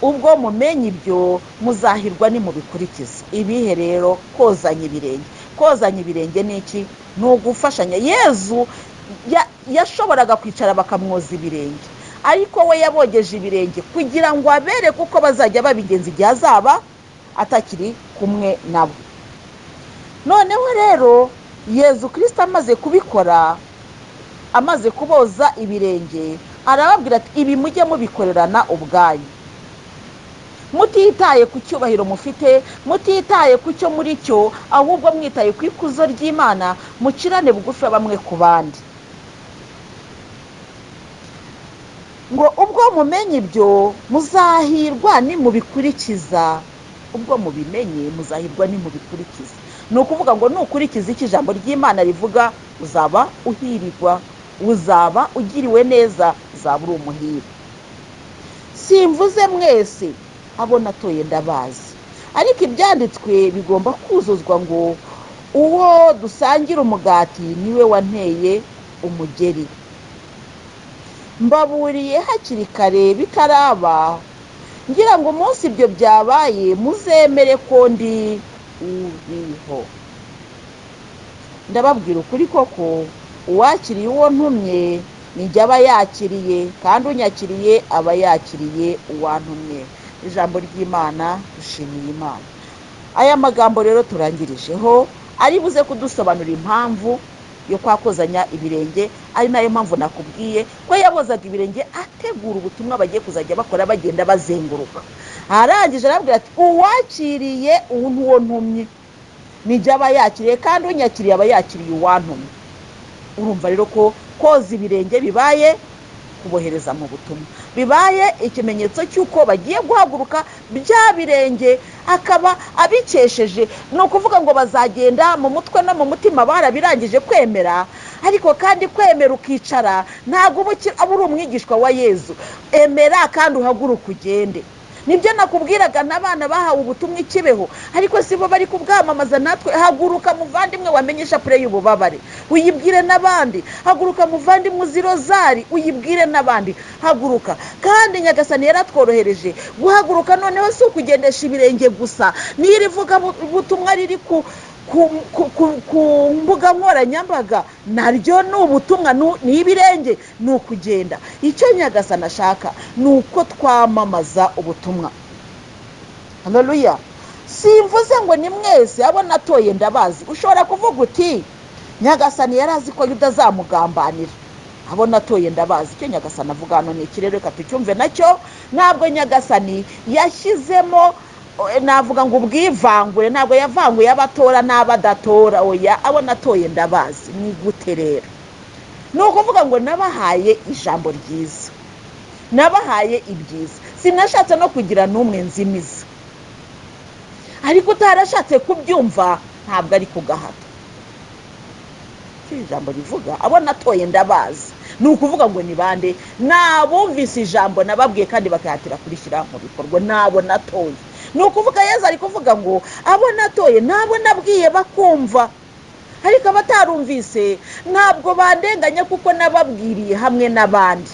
Ubwo mumenye ibyo, muzahirwa nimubikurikiza. Ibihe rero? Kozanya ibirenge. Kozanya ibirenge ni iki? Ni ugufashanya. Yezu yashoboraga kwicara bakamwoza ibirenge, ariko we yabogeje ibirenge kugira ngo abere kuko bazajya babigenza igihe azaba atakiri kumwe nabo. Noneho rero Yezu Kristo amaze kubikora, amaze kuboza ibirenge, arababwira ati ibi mujye mubikorerana ubwanyu, mutitaye ku cyubahiro mufite, mutitaye ku cyo muri cyo, ahubwo mwitaye ku ikuzo ry'Imana, mucirane bugufi bamwe ku bandi. ngo ubwo mumenye ibyo muzahirwa nimubikurikiza. Ubwo mubimenye muzahirwa nimubikurikiza, ni ukuvuga ngo nukurikiza icyo ijambo ry'Imana rivuga uzaba uhirirwa, uzaba ugiriwe neza, uzaba uri umuhirwa. Simvuze mwese, abo natoye ndabazi, ariko ibyanditswe bigomba kuzuzwa ngo uwo dusangira umugati niwe wanteye umugeri. Mbaburiye hakiri kare bitaraba, ngira ngo umunsi ibyo byabaye muzemere ko ndi uriho. Ndababwira ukuri koko, uwakiriye uwo ntumye nijya aba yakiriye, kandi unyakiriye aba yakiriye uwantumye. Ijambo ry'Imana, dushimiye Imana. Aya magambo rero turangirijeho ari buze kudusobanura impamvu yo kwakozanya ibirenge, ari nayo mpamvu nakubwiye ko yabozaga ibirenge ategura ubutumwa bagiye kuzajya bakora bagenda bazenguruka. Arangije arabwira ati uwakiriye uwo ntumye nijya aba yakiriye, kandi unyakiriye aba yakiriye uwantumye. Urumva rero ko koza ibirenge bibaye kubohereza mu butumwa, bibaye ikimenyetso cy'uko bagiye guhaguruka bya birenge akaba abikesheje. Ni ukuvuga ngo bazagenda mu mutwe no mu mutima barabirangije kwemera, ariko kandi kwemera ukicara ntabwo uba uri umwigishwa wa Yezu. Emera kandi uhaguruka ugende. Nibyo nakubwiraga, n'abana bahawe ubutumwa ikibeho, ariko si bo bari kubwamamaza. Natwe haguruka muvandimwe wamenyesha pure y'ububabare, uyibwire n'abandi. Haguruka muvandimwe uzi rozari, uyibwire n'abandi. Haguruka. Kandi Nyagasani yaratworohereje guhaguruka, noneho si ukugendesha ibirenge gusa. N'irivuga ubutumwa riri ku mbuga nkoranyambaga naryo ni ubutumwa, ni ibirenge, ni ukugenda. Icyo Nyagasani ashaka ni uko twamamaza ubutumwa. Haleluya. Simvuze ngo ni mwese, abo natoye ndabazi. Ushobora kuvuga uti Nyagasani yarazi ko Yuda azamugambanira. Abo natoye ndabazi. Icyo Nyagasani avuga hano ni iki rero, reka tucyumve nacyo. Ntabwo Nyagasani yashyizemo navuga ngo ubwivangure, ntabwo yavanguye abatora n'abadatora. Oya, abo natoye ndabazi. Ni gute rero? Ni ukuvuga ngo nabahaye ijambo ryiza, nabahaye ibyiza. Sinashatse no kugira n'umwe nzimiza, ariko utarashatse kubyumva ntabwo ari kugahata. Icyo ijambo rivuga, abo natoye ndabazi, ni ukuvuga ngo ni bande? Nabumvise ijambo nababwiye kandi bakahatira kurishyira mu bikorwa. Nabo natoye. Ni ukuvuga Yezu ari kuvuga ngo abo natoye nabo nabwiye bakumva, ariko abatarumvise ntabwo bandenganya kuko nababwiriye hamwe n'abandi.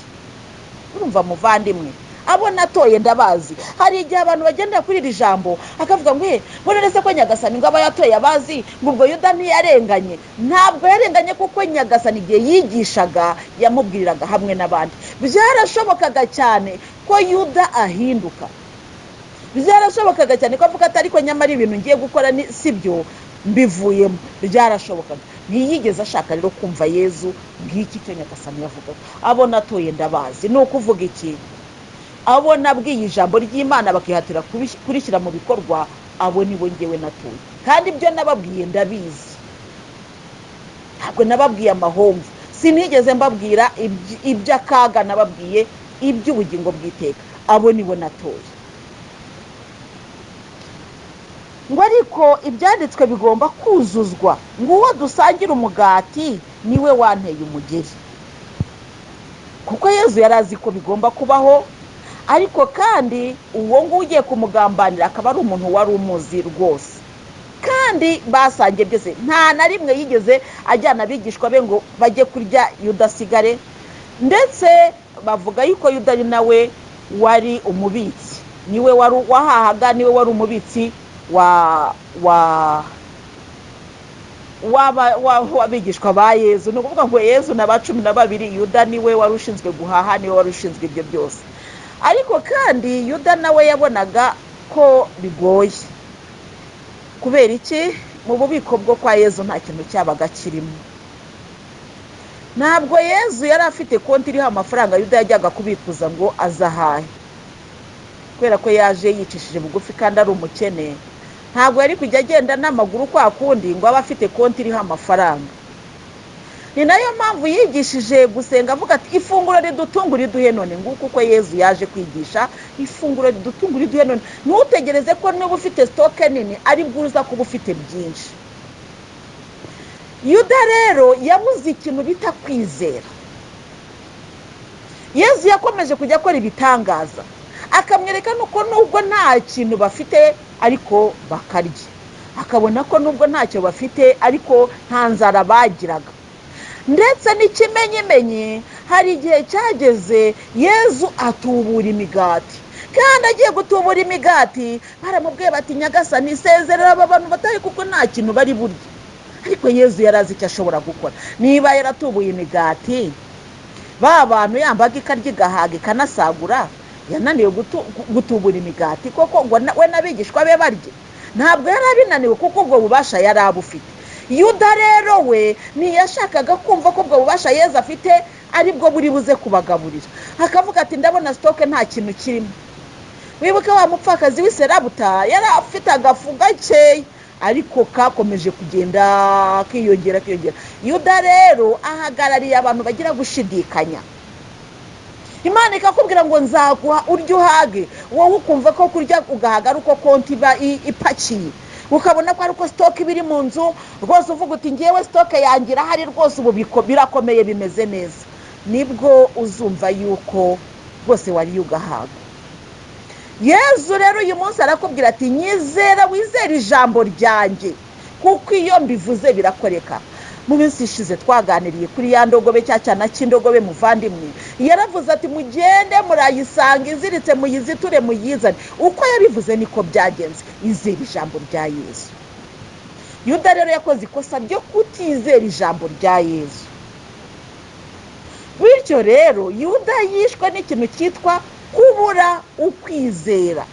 Urumva muvandimwe, abo natoye ndabazi. Hari igihe abantu bagenda kuri iri jambo akavuga ngo murerese ko Nyagasani ngo aba yatoye abazi, ngo ubwo Yuda ntiyarenganye. Ntabwo yarenganye kuko Nyagasani igihe yigishaga yamubwiriraga hamwe n'abandi. Byarashobokaga cyane ko Yuda ahinduka, byarashobokaga cyane ko avuga ati ariko nyamara ibintu ngiye gukora sibyo, mbivuyemo. Byarashobokaga. Ntiyigeze ashaka rero kumva Yezu. Ngiki cyo Nyagasani yavuga. Abo natoye ndabazi ni ukuvuga iki? Abo nabwiye ijambo ry'Imana bakihatira kurishyira mu bikorwa, abo nibo ngewe natoye. Kandi ibyo nababwiye ndabizi, ntabwo nababwiye amahomvu. Sinigeze mbabwira iby'akaga, nababwiye iby'ubugingo bw'iteka. Abo nibo natoye. Ngo ariko ibyanditswe bigomba kuzuzwa, ngo uwo dusangira umugati niwe wanteye umugeri. Kuko Yezu yarazi ko bigomba kubaho, ariko kandi uwo ngo ugiye kumugambanira akaba ari umuntu wari umuzi rwose. Kandi basangiye byose, nta na rimwe yigeze ajyana abigishwa be ngo bajye kurya Yuda asigare. Ndetse bavuga yuko Yuda ari nawe wari umubitsi, niwe wari wahahaga, niwe wari umubitsi wabigishwa ba Yezu. Ni ukuvuga ngo Yezu na ba 12, Yuda niwe wari ushinzwe guhaha, niwe wari ushinzwe ibyo byose. Ariko kandi Yuda nawe yabonaga ko bigoye. Kubera iki? Mu bubiko bwo kwa Yezu nta kintu cyabaga kirimo. Ntabwo Yezu yari afite konti iriho amafaranga Yuda yajyaga kubikuza ngo azahahe, kubera ko yaje yicishije bugufi kandi ari umukene. Ntabwo yari kujya agenda n'amaguru kwa kundi ngo aba afite konti iriho amafaranga. ni nayo mpamvu yigishije gusenga avuga ati ifunguro ridutunga uriduhe none, nguko uko Yezu yaje kwigisha ifunguro ridutunga uriduhe none. Ntutegereze ko niba ufite stoke nini ari bwuza kuba ufite byinshi. Yuda rero yabuze ikintu bita kwizera. Yezu yakomeje kujya akora ibitangaza akamwereka nuko nubwo nta kintu bafite ariko bakarya, akabona ko nubwo ntacyo bafite ariko nta nzara bagiraga. Ndetse n'ikimenyimenyi hari igihe cyageze Yezu atubura imigati, kandi agiye gutubura imigati baramubwiye bati Nyagasani isezerera aba bantu batari kuko nta kintu bari burya. Ariko Yezu yarazi icyo ashobora gukora. Niba yaratubuye imigati ba bantu yambaga ikarya igahaga ikanasagura, yananiwe gutubura imigati koko ngo we n'abigishwa be barye? Ntabwo yari abinaniwe kuko ubwo bubasha yari abufite. Yuda rero we ntiyashakaga kumva ko ubwo bubasha Yezu afite aribwo buri buze kubagaburira. Akavuga ati ndabona stoke nta kintu kirimo. Wibuke wa mupfakazi w'Iserabuta yari afite agafu gakeya ariko kakomeje kugenda kiyongera. Yuda rero ahagarariye abantu bagira gushidikanya. Imana ikakubwira ngo nzaguha uryo uhage, wowe ukumva ko kurya ugahaga ari uko konti iba ipakiye, ukabona ko ari uko stoke biri mu nzu rwose, uvuga uti ngewe stoke yangira hari rwose ububiko birakomeye bimeze neza, nibwo uzumva yuko rwose wari ugahaga. Yezu rero uyu munsi arakubwira ati nyizera wizera ijambo ryanjye kuko iyo mbivuze birakoreka. Mu minsi ishize twaganiriye kuri ya ndogobe cyana cy'indogobe muvandimwe, yaravuze ati mugende murayisanga iziritse muyiziture muyizane. Uko yabivuze niko byagenze. Izera ijambo rya Yezu. Yuda rero yakoze ikosa ryo kutizera ijambo rya Yezu. Bityo rero Yuda yishwe n'ikintu cyitwa kubura ukwizera.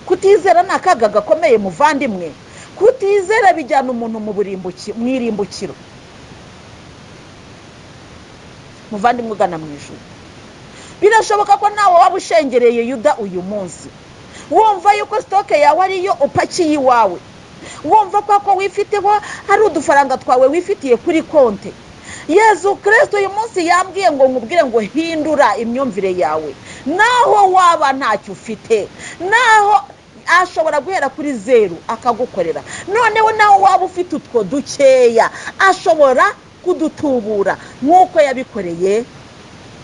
Kutizera ni akaga gakomeye muvandimwe. Kutizera bijyana umuntu mu irimbukiro. Muvandimwe ugana mu ijuru. Birashoboka ko nawe waba ushengereye Yuda uyu munsi, wumva yuko stoke yawe ariyo upakiye iwawe, wumva ko wifiteho hari udufaranga twawe wifitiye kuri konte. Yezu Kristo uyu munsi yambwiye ngo nkubwire ngo hindura imyumvire yawe. Naho waba ntacyo ufite, naho ashobora guhera kuri zeru akagukorera. Noneho naho waba ufite utwo dukeya ashobora kudutubura nk'uko yabikoreye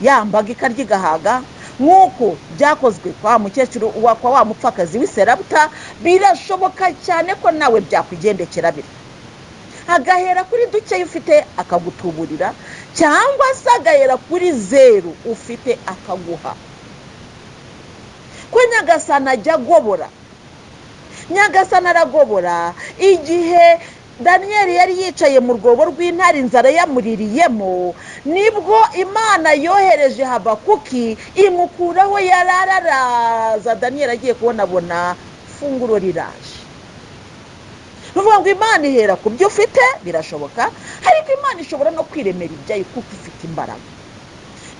yambaga ikarya igahaga, nk'uko byakozwe kwa mukecuru kwa wa mupfakazi w'Iserabuta. Birashoboka cyane ko nawe byakwigendekera biri. Agahera kuri duke ufite akagutuburira, cyangwa se agahera kuri zeru ufite akaguha. Ko Nyagasani ajya agobora. Nyagasani aragobora. Igihe Daniyeli yari yicaye mu rwobo rw'intare inzara yamuririyemo, nibwo Imana yohereje Habakuki imukuraho yarararaza. Daniyeli agiye kubonabona funguro riraje. Nuvuga ngo Imana ihera ku byo ufite, birashoboka, ariko Imana ishobora no kwiremera ibyayo kuko ifite imbaraga.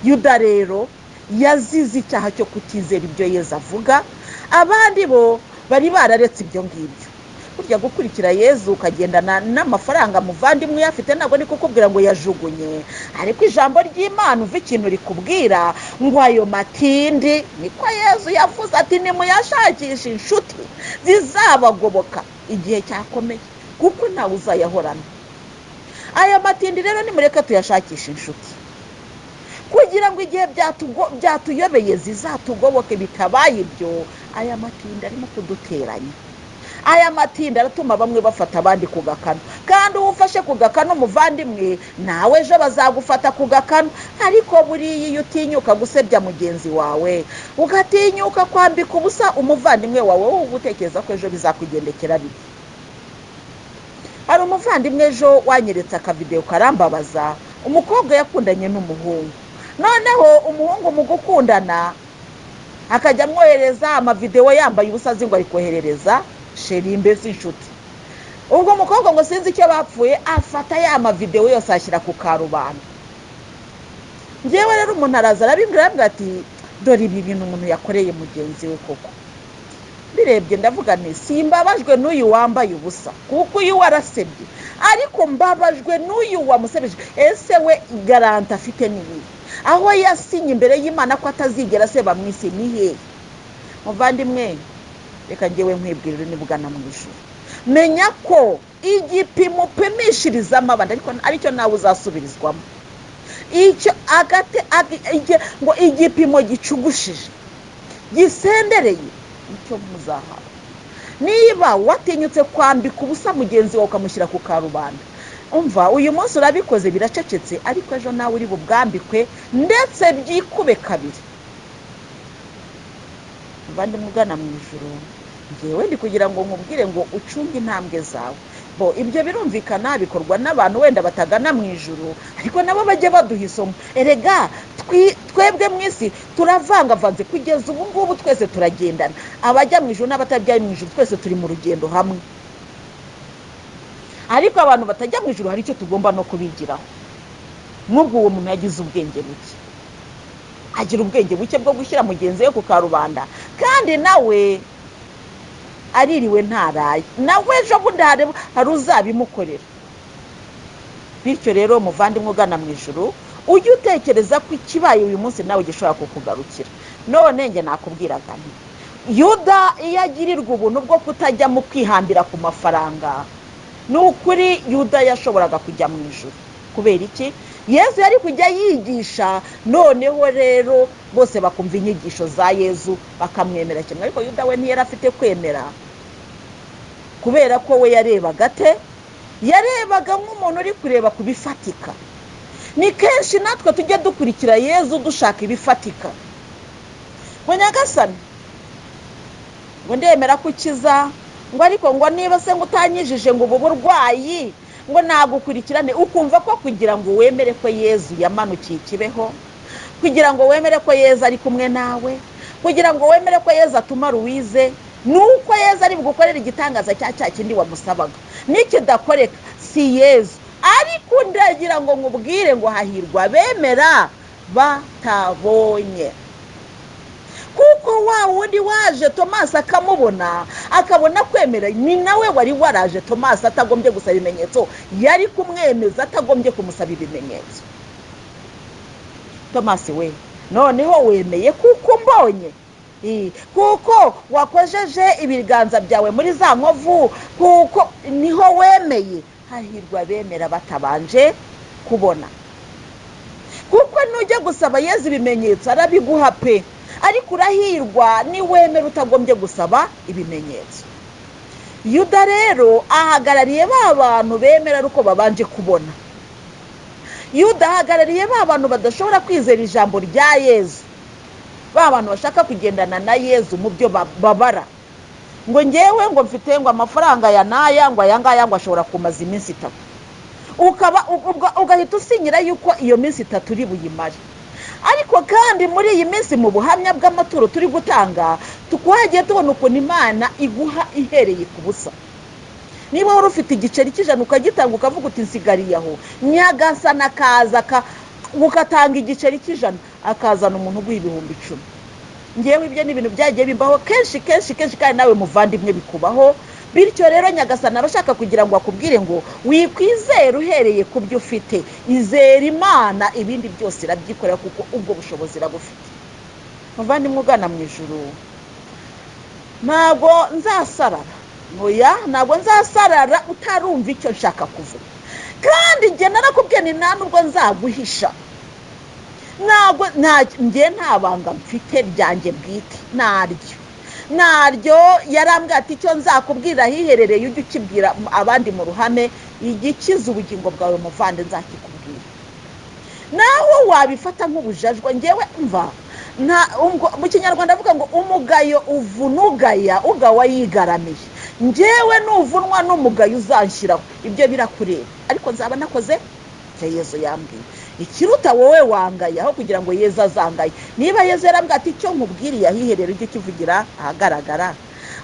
Yuda rero yazize icyaha cyo kutizera ibyo Yezu avuga. Abandi bo bari bararetse ibyo ngibyo. Burya gukurikira Yezu ukagendana n'amafaranga muvandimwe yafite ntabwo ni kukubwira ngo yajugunye, ariko ijambo ry'Imana uva ikintu rikubwira ngo ayo matindi, niko Yezu yavuze ati nimuyashakisha inshuti zizabagoboka igihe cyakomeye, kuko nawe uzayahorana. Aya matindi rero nimureke tuyashakisha inshuti kugira ngo igihe byatuyobeye zizatugoboke. Bitabaye ibyo aya matindi arimo kuduteranya. Aya matinda aratuma bamwe bafata abandi ku gakano, kandi ufashe ku gakano muvandimwe nawe ejo bazagufata ku gakano. Ariko buriya iyo utinyuka gusebya mugenzi wawe, ugatinyuka kwambika ubusa umuvandimwe wawe, wowe utekereza ko ejo bizakwigendekera bite? Hari umuvandimwe ejo wanyeretse akavideo karambabaza. Umukobwa yakundanye n'umuhungu, noneho umuhungu mu gukundana akajya amwohereza amavideo yambaye ubusa ngo ari koherereza sheri mbese inshuti. Ubwo umukobwa ngo sinzi icyo bapfuye, afata ya mavideo yose ashyira ku karubanda. Ngewe rero umuntu araza arabimbwira ati dore ibi bintu umuntu yakoreye mugenzi we koko. Birebye ndavuga nti simbabajwe n'uyu wambaye ubusa, kuko uyu warasebye ariko mbabajwe n'uyu wamusebeje. Ese we garanta afite niyi aho yasinye imbere y'Imana ko atazigera seba mu isi ni hehe? Muvandimwe, reka ngewe nkwibwirire nibugana mu ijuru, menya ko igipimo upimishirizamo abandi aricyo nawe uzasubirizwamo. Icyo ngo igipimo gicugushije gisendereye icyo muzahawe. Niba watinyutse kwambika ubusa mugenzi wawe ukamushyira ku karubanda, umva uyu munsi urabikoze biracecetse, ariko ejo nawe uri bubwambikwe ndetse byikube kabiri. Bandi mugana mu ijuru, ngewe ndi kugira ngo nkubwire ngo ucunge intambwe zawe. Ibyo birumvikana bikorwa n'abantu wenda batagana mu ijuru, ariko nabo bajye baduha isomo. Erega twebwe mu isi turavangavanze kugeza ubu ngubu, twese turagendana. Abajya mu ijuru n'abatajya mu ijuru twese turi mu rugendo hamwe, ariko abantu batajya mu ijuru hari icyo tugomba no kubigiraho. Nk'ubwo uwo muntu yagize ubwenge buke, agira ubwenge buke bwo gushyira mugenzi we ku karubanda, kandi nawe aririwe ntaraye, nawe ejo bundi hari uzabimukorera. Bityo rero muvandimwe ugana mu ijuru, ujye utekereza ko ikibaye uyu munsi nawe gishobora kukugarukira. None nge nakubwiraga nti Yuda iyo agirirwa ubuntu bwo kutajya mu kwihambira ku mafaranga, ni ukuri Yuda yashoboraga kujya mu ijuru. Kubera iki? Yesu yari kujya yigisha, noneho rero bose bakumva inyigisho za Yesu bakamwemera kimwe. Ariko Yuda we ntiyari afite kwemera, kubera ko we yarebaga ate? Yarebaga nk'umuntu uri kureba ku bifatika. Ni kenshi natwe tujye dukurikira Yesu dushaka ibifatika. Ngo Nyagasani, ngo ndemera kukiza, ngo ariko ngo niba se ngo utanyijije ngo ubu burwayi ngo nagukurikirane, ukumva ko kugira ngo wemere ko Yesu yamanukiye Kibeho, kugira ngo wemere ko Yesu ari kumwe nawe, kugira ngo wemere ko Yesu atuma Louise, nuko Yesu ari bugukorera igitangaza cya kindi wamusabaga. Nikidakoreka si Yesu. Ariko ndagira ngo nkubwire ngo hahirwa bemera batabonye. Kuko wa wundi waje Tomasi akamubona, akabona kwemera, ni nawe wari waraje Tomasi atagombye gusaba ibimenyetso, yari kumwemeza atagombye kumusaba ibimenyetso. Tomasi we, noneho wemeye kuko mbonye, kuko wakojeje ibiganza byawe muri za nkovu, kuko niho wemeye. Hahirwa bemera batabanje kubona. Kuko nujya gusaba Yesu ibimenyetso arabiguha pe, ariko urahirwa ni wemera utagombye gusaba ibimenyetso. Yuda rero ahagarariye ba bantu bemera uko babanje kubona. Yuda ahagarariye ba bantu badashobora kwizera ijambo rya Yesu, ba bantu bashaka kugendana na Yesu mu byo babara. Ngo ngewe ngo mfite ngo amafaranga ya naya, ngo ayangaya ngo ashobora kumaza iminsi 3, ugahita usinyira yuko iyo minsi 3 uri buyimare. Ariko kandi muri iyi minsi mu buhamya bw'amaturo turi gutanga, tukwagiye tubona ukuntu Imana iguha ihereye ku busa. Niba wari ufite igiceri cy'ijana ukagitanga ukavuga uti nsigariye aho, Nyagasani akaza ukatanga igiceri cy'ijana, akazana umuntu uguha 10,000. Ngewe ibyo ni ibintu byagiye bimbaho kenshi kandi nawe muvandimwe bikubaho. Bityo rero Nyagasani abashaka kugira ngo akubwire ngo wikwizere uhereye ku byo ufite, izera Imana, ibindi byose irabyikorera kuko ubwo bushobozi irabufite. Muvandimwe ugana mu ijuru, ntabwo nzasarara, ntabwo nzasarara utarumva icyo nshaka kuvuga. Kandi njye narakubwiye ni nta nubwo nzaguhisha, ntabwo nta banga mfite ryanjye bwite, naryo yarambwira ati icyo nzakubwira hiherereye ujye ukibwira abandi mu ruhame, igikiza ubugingo bwawe muvande nzakikubwira. Naho wabifata nk'ubujajwa, ngewe mva mu Kinyarwanda avuga ngo umugayo uvunugaya ugawa yigaramiye. Ngewe nuvunwa n'umugayo uzanshyiraho, ibyo birakureba, ariko nzaba nakoze icyo Yesu yambwiye. Ikiruta wowe wangaye aho kugira ngo Yesu azangaye. Niba Yesu yarambwira ati icyo nkubwiriye ahiherera ujye kivugira ahagaragara,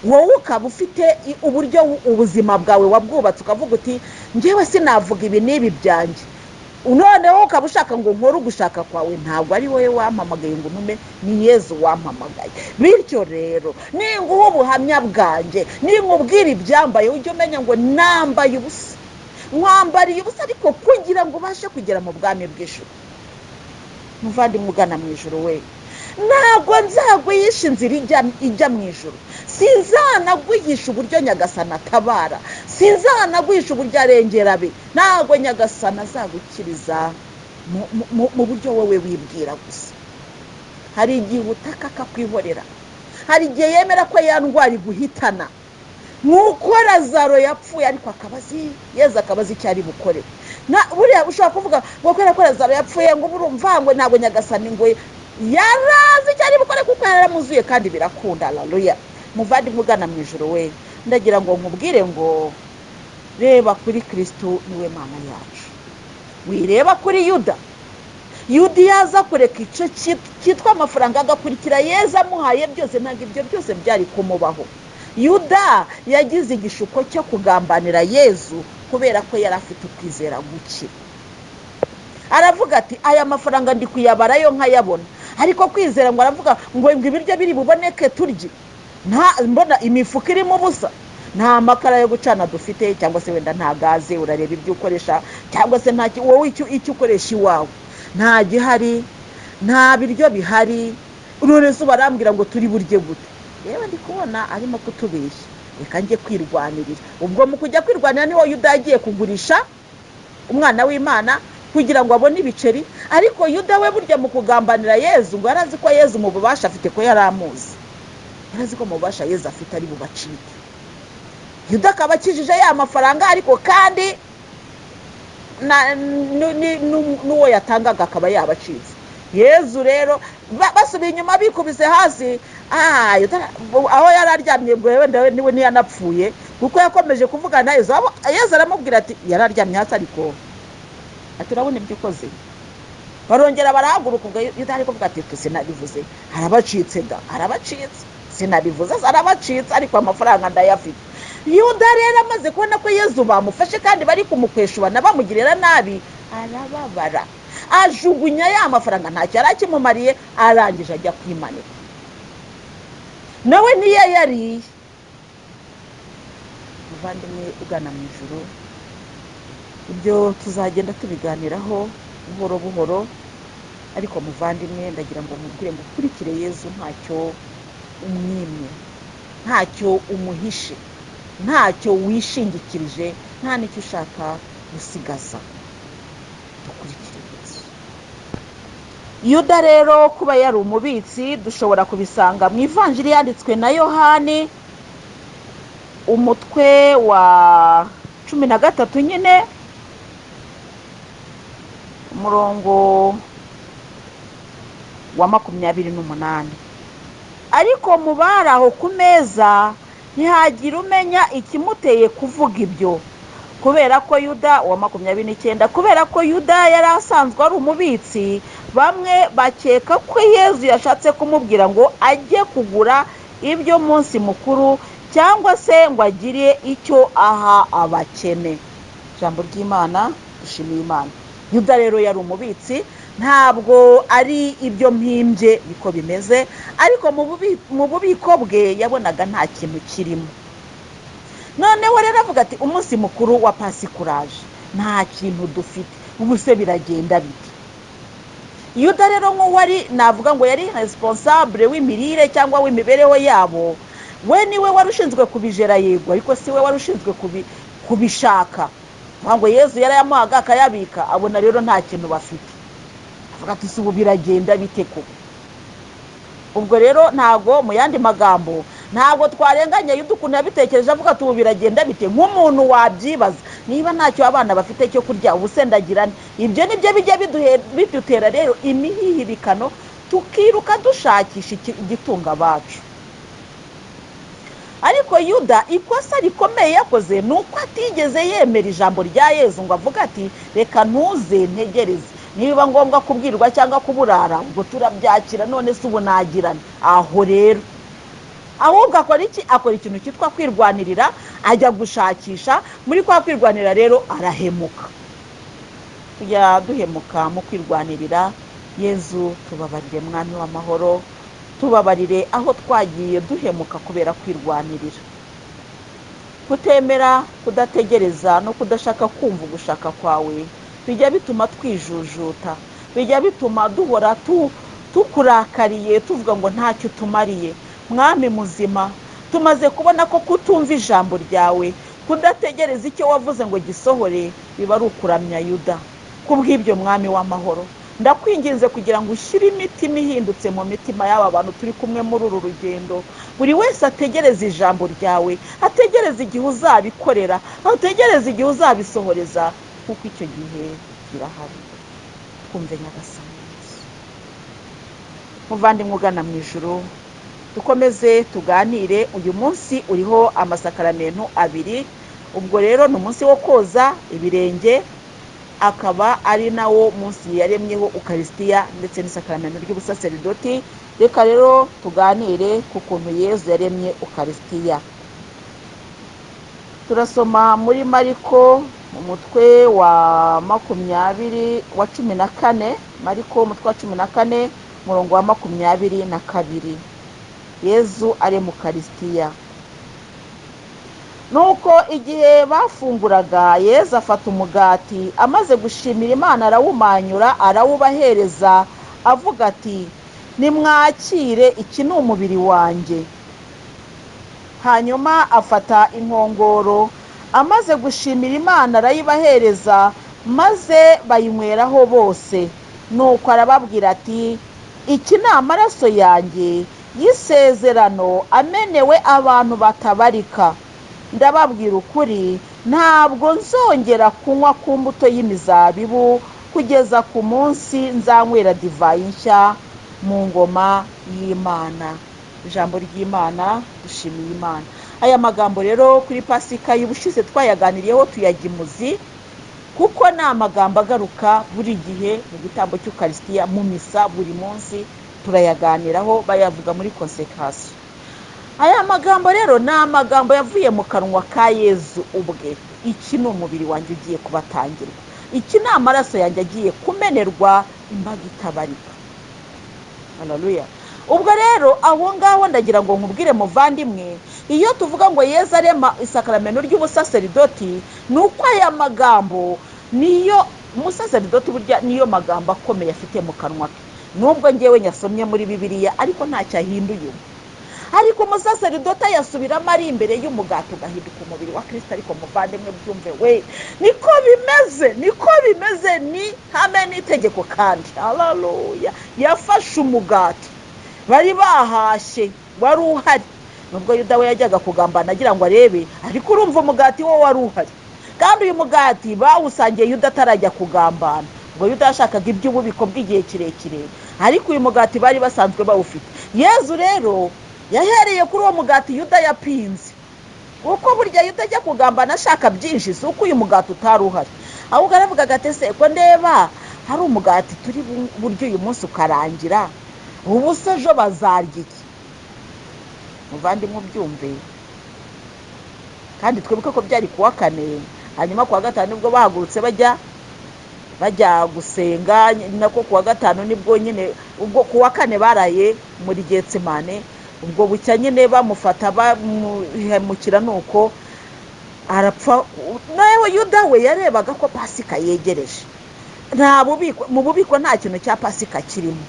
wowe ukaba ufite uburyo ubuzima bwawe wabwubatse ukavuga uti ngewe sinavuga ibi n'ibi byanjye, noneho ukaba ushaka ngo nkore ugushaka kwawe, ntabwo ari wowe wampamagaye ngo ntume, ni Yesu wampamagaye. Bityo rero ninguha ubuhamya bwanjye, ninkubwira ibyambaye ujye umenya ngo nambaye ubusa, mwambariye ubusa ariko kugira ngo ubashe kugera mu bwami bw'ijuru. Muvandimwe ugana mu ijuru we, ntabwo nzaguhisha inzira ijya mu ijuru, sinzanaguhisha uburyo Nyagasani atabara, sinzanaguhisha uburyo arengera be. ntabwo Nyagasani azagukiriza mu buryo wowe wibwira gusa. hari igihe utaka akakwihorera, hari igihe yemera ko ya ndwara iguhitana, nk'uko Lazaro yapfuye ariko Yezu akabaza icyo ari bukore. buriya ushobora kuvuga ngo kubera ko Lazaro yapfuye ngo urumva ngo ntabwo Nyagasani ngo yarazi icyo ari bukore kuko yaramuzuye kandi birakunda. Haleluya. Muvandimwe ugana mu ijuru we, ndagira ngo nkubwire ngo reba kuri Kristo niwe Mana yacu, wireba kuri Yuda. Yuda yaza kureka icyo cyitwa amafaranga agakurikira Yezu amuhaye byose, ntabwo ibyo byose byari kumubaho. Yuda yagize igishuko cyo kugambanira Yezu kubera ko yari afite ukwizera guke. Aravuga ati aya mafaranga ndi kuyabarayo nkayabona, ariko kwizera ngo aravuga ngo ibiryo biri buboneke turye, mbona imifuka irimo ubusa, nta makara yo gucana dufite, cyangwa se wenda nta gaze, urareba ibyo ukoresha, cyangwa se wowe icyo ukoresha iwawe nta gihari, nta biryo bihari, none se barambwira ngo turi burye gute? Yewe ndi kubona arimo kutubeshya, reka njye kwirwanirira. Ubwo mu kujya kwirwanira niho Yuda yagiye kugurisha umwana w'Imana kugira ngo abone ibiceri. Ariko Yuda we burya mu kugambanira Yezu ngo arazi ko Yezu mu bubasha afite, ko yaramuzi, yarazi ko mu bubasha Yezu afite ari bubacike. Yuda akaba akijije ya mafaranga, ariko kandi n'uwo yatangaga akaba yabacitse. Yezu rero basubiye inyuma bikubise hasi, aho yari aryamye ngo wenda niwe ntiyanapfuye kuko yakomeje kuvugana na Yezu. Yezu aramubwira ati yari aryamye hasi, ariko ati urabona ibyo ukoze. Barongera barahaguruka, ubwo Yuda ari kuvuga ati sinabivuze, arabacitse da, arabacitse, sinabivuze arabacitse, ariko amafaranga ndayafite. Yuda rero amaze kubona ko Yezu bamufashe kandi bari kumukweshubana bamugirira nabi, arababara, ajugunya ya mafaranga, ntacyo yarakimumariye, arangije ajya kwimanika. Nawe niyo yariye. Muvandimwe ugana mu ijuru, ibyo tuzagenda tubiganiraho buhoro buhoro, ariko muvandimwe ndagira ngo mubwire ngo ukurikire Yezu ntacyo umwimye, ntacyo umuhishe, ntacyo wishingikirije, nta n'icyo ushaka gusigaza. Dukurikire Yezu. Yuda rero kuba yari umubitsi dushobora kubisanga mu ivanjiri yanditswe na Yohani umutwe wa 13 nyine umurongo wa 28. Ariko mubaraho ku meza ntihagira umenya ikimuteye kuvuga ibyo, kubera ko Yuda wa 29, kubera ko Yuda yari asanzwe ari umubitsi. Bamwe bakeka ko Yezu yashatse kumubwira ngo ajye kugura ibyo munsi mukuru, cyangwa se ngo agire icyo aha abakene. Ijambo ry'Imana, dushimiye Imana. Yuda rero yari umubitsi, ntabwo ari ibyo mpimbye biko bimeze, ariko mu bubiko bwe yabonaga nta kintu kirimo. Noneho rero avuga ati umunsi mukuru wa Pasikuraje, nta kintu dufite, ubu se biragenda bite? Yuda rero nk'uwari navuga ngo yari responsable w'imirire cyangwa w'imibereho yabo, we niwe warushinzwe kubijera yego, ariko si we warushinzwe kubishaka. Ngo Yezu yari yamuhaga akayabika, abona rero nta kintu bafite, avuga ati ubu biragenda bite koko? Ubwo rero ntago mu yandi magambo ntago twarenganya Yuda ukuntu yabitekereje, avuga ati ubu biragenda bite, nk'umuntu wabyibaza niba ntacyo abana bafite cyo kurya, ubu se ndagirane. Ibyo nibyo bijya bidutera rero imihihibikano, tukiruka dushakisha igitunga bacu. Ariko Yuda ikosa rikomeye yakoze nuko atigeze yemera ijambo rya Yezu ngo avuga ati reka ntuze ntegereze, niba ngombwa kubwirwa cyangwa kuburara ngo turabyakira, none se ubu nagirana. Aho rero ahubwo akora iki? Akora ikintu cyitwa kwirwanirira, ajya gushakisha. Muri kwa kwirwanira rero arahemuka. Kujya duhemuka mu kwirwanirira, Yezu tubabarire mwami w'amahoro, tubabarire aho twagiye duhemuka kubera kwirwanirira. kutemera, kudategereza no kudashaka kumva ugushaka kwawe bijya bituma twijujuta, bijya bituma duhora tukurakariye tuvuga ngo ntacyo tumariye. Mwami muzima, tumaze kubona ko kutumva ijambo ryawe, kudategereza icyo wavuze ngo gisohore, biba ari ukuramya Yuda. Kubw'ibyo mwami w'amahoro, ndakwinginze kugira ngo ushyire imitima ihindutse mu mitima y'aba bantu turi kumwe muri uru rugendo. Buri wese ategereze ijambo ryawe, ategereze igihe uzabikorera, ategereze igihe uzabisohoreza, kuko icyo gihe kirahari. Twumve Nyagasani Yesu. Muvandimwe ugana mu ijuru, dukomeze tuganire. Uyu munsi uriho amasakaramentu abiri. Ubwo rero ni umunsi wo koza ibirenge, akaba ari nawo munsi yaremyeho Ukaristiya ndetse n'isakaramentu ry'ubusaseridoti. Reka rero tuganire ku kuntu Yezu yaremye Ukaristiya. Turasoma muri Mariko mu mutwe wa 14, Mariko umutwe wa 14 murongo wa 22. Yezu arema Ukaristiya. Nuko igihe bafunguraga, Yezu afata umugati, amaze gushimira Imana arawumanyura, arawubahereza, avuga ati, nimwakire, iki ni umubiri wanjye. Hanyuma afata inkongoro, amaze gushimira Imana arayibahereza, maze bayinyweraho bose. Nuko arababwira ati, iki ni amaraso yanjye y'isezerano amenewe abantu batabarika. Ndababwira ukuri, ntabwo nzongera kunywa ku mbuto y'imizabibu kugeza ku munsi nzanywera divayi nshya mu ngoma y'Imana. Ijambo ry'Imana, dushimiye Imana. Aya magambo rero kuri Pasika y'ubushize twayaganiriyeho tuyajya imuzi, kuko ni amagambo agaruka buri gihe mu gitambo cy'Ukaristiya, mu misa buri munsi turayaganiraho, bayavuga muri konsekrasiyo. Aya magambo rero ni amagambo yavuye mu kanwa ka Yezu ubwe. Iki ni umubiri wanjye ugiye kubatangirwa, iki ni amaraso yanjye agiye kumenerwa imbaga itabarika. Haleluya. Ubwo rero aho ngaho ndagira ngo nkubwire muvandimwe, iyo tuvuga ngo Yezu arema isakaramentu ry'ubusaseridoti, nuko aya magambo niyo umusaseridoti burya niyo magambo akomeye afite mu kanwa ke. Nubwo ngewe nyasomye muri Bibiliya, ariko ntacyo ahinduye. Ariko umusaseridoti yasubiramo ari imbere y'umugati ugahinduka umubiri wa Kristo. Ariko muvandimwe byumve we, niko bimeze, ni hame n'itegeko kandi. Haleluya. Yafashe umugati bari bahashye wari uhari, nubwo Yuda we yajyaga kugambana agira ngo arebe, ariko urumva umugati wo wari uhari, kandi uyu mugati bawusangiye Yuda atarajya kugambana. Ngo Yuda yashakaga iby'ububiko bw'igihe kirekire, ariko uyu mugati bari basanzwe bawufite. Yezu rero yahereye kuri uwo mugati Yuda yapinze, kuko burya Yuda ajya kugambana ashaka byinshi, si uko uyu mugati utari uhari. Ahubwo aravuga ati, se ko ndeba hari umugati turi buryo uyu munsi ukarangira, ubu se ejo bazarya iki? Muvandimwe ubyumve. Kandi twibuke ko byari kuwa kane, hanyuma kuwa gatanu nibwo bahagurutse bajya gusenga, nako kuwa gatanu nibwo nyine, ubwo kuwa kane baraye muri Getsemane. Ubwo bucya nyine bamufata bamuhemukira, nuko arapfa. Nawe Yuda we yarebaga ko Pasika yegereje, nta bubiko, mu bubiko nta kintu cya Pasika kirimo,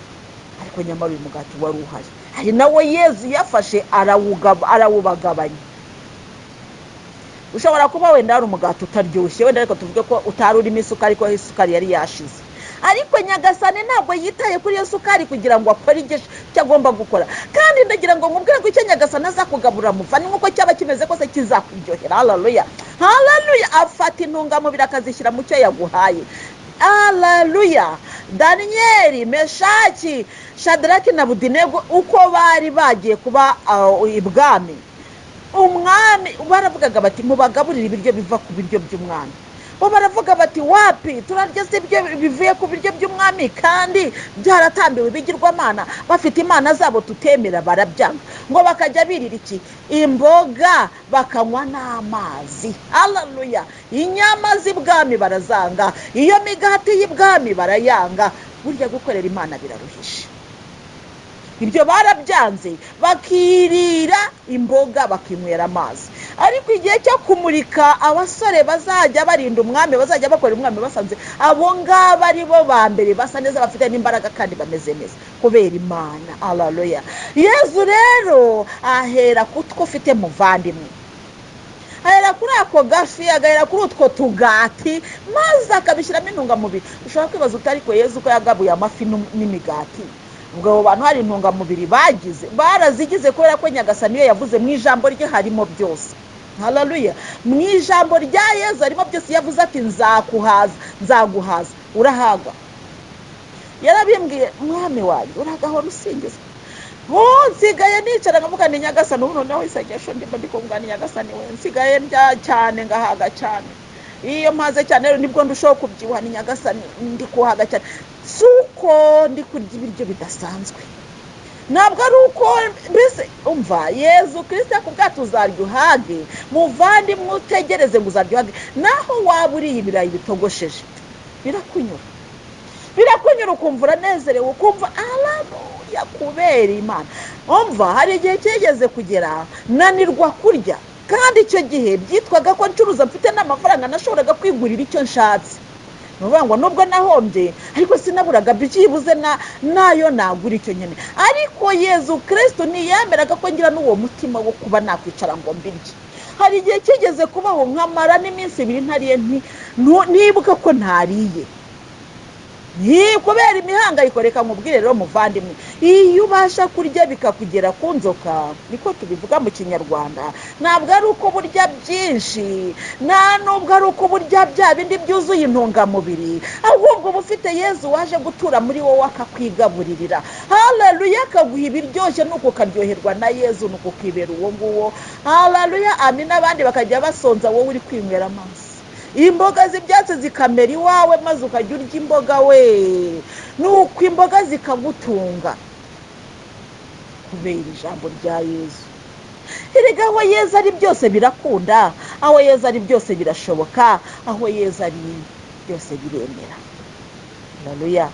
ariko nyamara uyu mugati wari uhari. Hari nawe Yezu yafashe arawubagabanya. Ushobora kuba wenda ari umugati utaryoshye, wenda ariko tuvuge ko utari urimo isukari, ko isukari yari yashize, ariko Nyagasani ntabwo yitaye kuri iyo sukari kugira ngo akore icyo agomba gukora. Kandi ndagira ngo nkubwire ko icyo Nyagasani azakugaburira muvani nk'uko cyaba kimeze kose kizakuryohera. Haleluya. Afata intungamubiri akazishyira mu cyo yaguhaye. Haleluya. Daniyeli, Meshaki, Shadaraki na Abudinego uko bari bagiye kuba ibwami, umwami baravugaga bati mubagaburire ibiryo biva ku biryo by'umwami. Bo baravuga bati, wapi, turarya se ibyo bivuye ku biryo by'umwami kandi byaratambiwe bigirwamana, bafite imana zabo tutemera. Barabyanga, ngo bakajya birira iki? Imboga, bakanywa n'amazi. Haleluya. Inyama z'ibwami barazanga, iyo migati y'ibwami barayanga. Burya gukorera Imana biraruhisha. Ibyo barabyanze, bakirira imboga bakinywera amazi. ariko igihe cyo kumurika abasore bazajya barinda umwami, bazajya bakora umwami basanze abo ngabo ari bo ba mbere basa neza, bafite n'imbaraga kandi bameze neza kubera Imana. Haleluya. Yezu rero ahera kutwo ufite muvandimwe, ahera kuri ako gafi, agahera kuri utwo tugati, maze akabishyiramo intungamubiri. Ushobora kwibaza utari ko Yezu ko yagabuye amafi n'imigati, ubwo abo bantu hari intungamubiri barazigize kubera ko Nyagasani iyo yavuze mu ijambo rye harimo byose. Haleluya. Mu ijambo rya Yezu harimo byose. Yavuze ati nzaguhaza urahaga. Yarabimbwiye, mwami wanjye uragahora usingiza. Nsigaye nicara nkavuga ni Nyagasani, ubu noneho isengesho ndi kumva ni Nyagasani we, nsigaye ndya cyane ngahaga cyane. Iyo mpaze cyane rero nibwo ndushaho kubyibuha, ni Nyagasani ndi kuhaga cyane. Suko ndi kurya ibiryo bidasanzwe, ntabwo ari uko mbese umva Yezu Kristo yakubwira tuzarya uhage. Muvandimwe utegereze ngo uzarya uhage, naho waba uriye ibirayi bitogosheje birakunyura ukumva uranezerewe, ukumva haleluya kubera Imana. Umva hari igihe cyegeze kugera nanirwa kurya, kandi icyo gihe byitwaga ko ncuruza mfite n'amafaranga nashoboraga kwigurira icyo nshatse. Nuvuga nubwo nahombye ariko sinaburaga byibuze nayo nagura icyo nyene. Ariko Yezu Kristo niyemeraga ko ngira n'uwo mutima wo kuba nakwicara ngo mbirye. Hari igihe cyigeze kubaho nkamara n'iminsi 2 ntariye, nibuka ko ntariye, kubera imihangayiko. Reka nkubwire rero muvandimwe, iyo ubasha kurya bikakugera ku nzoka, niko tubivuga mu Kinyarwanda, ntabwo ari uko burya byinshi, nubwo ari uko burya bya bindi byuzuye intungamubiri, ahubwo uba ufite Yezu waje gutura muri wowe akakwigaburirira. Haleluya. Akaguha ibiryoshye nuko ukaryoherwa na Yezu, nuko ukibera uwo nguwo. Haleluya. Amina. Abandi bakajya basonza, wowe uri kwinywera amazi. Imboga z'ibyatsi zikamera iwawe, maze ukajya urya imboga we, nuko imboga zikagutunga kubera ijambo rya Yezu. Erega aho Yezu ari byose birakunda, aho Yezu ari byose birashoboka, aho Yezu ari byose biremera. Haleluya.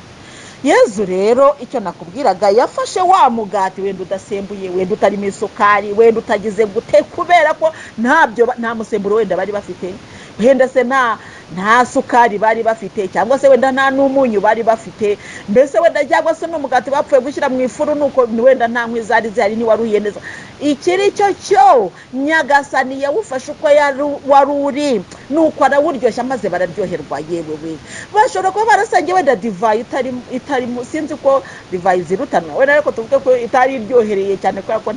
Yezu rero icyo nakubwiraga, yafashe wa mugati wenda udasembuye, wenda utarimo isukari, wenda utagize gute, kubera ko nta musemburo wenda bari bafite, wenda se nta sukari bari bafite, cyangwa se wenda nta n'umunyu bari bafite, mbese wenda cyangwa se n'umugati bapfuye gushyira mu ifuru, nuko wenda nta nkwi zari zihari, ntiwaruhiye neza. Ikiri cyo Nyagasani yawufashe uko wari uri, nuko arawuryoshya maze bararyoherwa. Yewe we, bashobora kuba barasangiye wenda divayi itari sinzi ko divayi zirutanwa, wenda ariko tuvuge ko itari iryohereye cyane kubera ko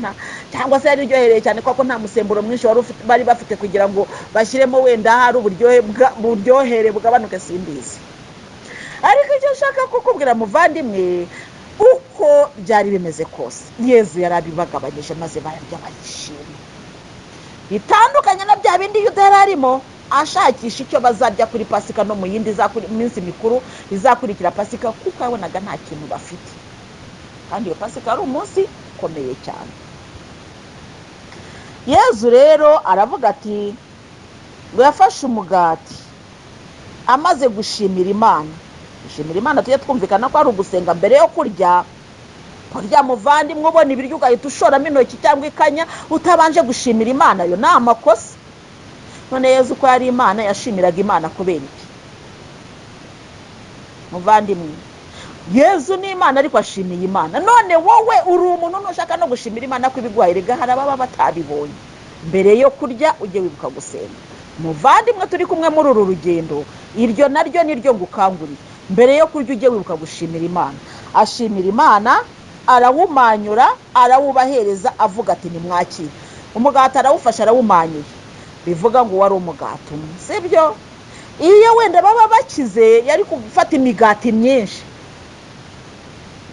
cyangwa se yari iryohereye cyane kubera ko nta musemburo mwinshi bari bafite kugira ngo bashyiremo wenda hari uburyohere bugabanuke, simbizi. Ariko icyo nshaka kukubwira muvandimwe, uko byari bimeze kose Yezu yarabibagabanyije maze bararya barishima. Bitandukanye na bya bindi Yuda yararimo ashakisha icyo bazarya kuri Pasika no mu yindi minsi mikuru izakurikira Pasika, kuko yabonaga nta kintu bafite, kandi iyo Pasika ari umunsi ukomeye cyane. Yezu rero aravuga ati ngo yafashe umugati amaze gushimira Imana. Gushimira Imana tujye twumvikana ko ari ugusenga mbere yo kurya. Muvandimwe ubona ibiryo ugahita ushoramo intoki cyangwa ikanya utabanje gushimira Imana, yo ni amakosa. None Yezu ko yari Imana, yashimiraga Imana kubera iki? Muvandimwe, Yezu ni Imana ariko ashimiye Imana. None wowe uri umuntu nushaka no gushimira Imana ko ibiguhaye, rega hari ababa batabibonye. Mbere yo kurya ujye wibuka gusenga. Muvandimwe turi kumwe muri uru rugendo, iryo naryo niryo ngukangurira. Mbere yo kurya ujye wibuka gushimira Imana. Ashimira Imana, arawumanyura, arawubahereza, avuga ati nimwakire. Umugati arawufasha, arawumanyuye, bivuga ngo wari umugati umwe, sibyo? Iyo wenda baba bakize yari gufata imigati myinshi,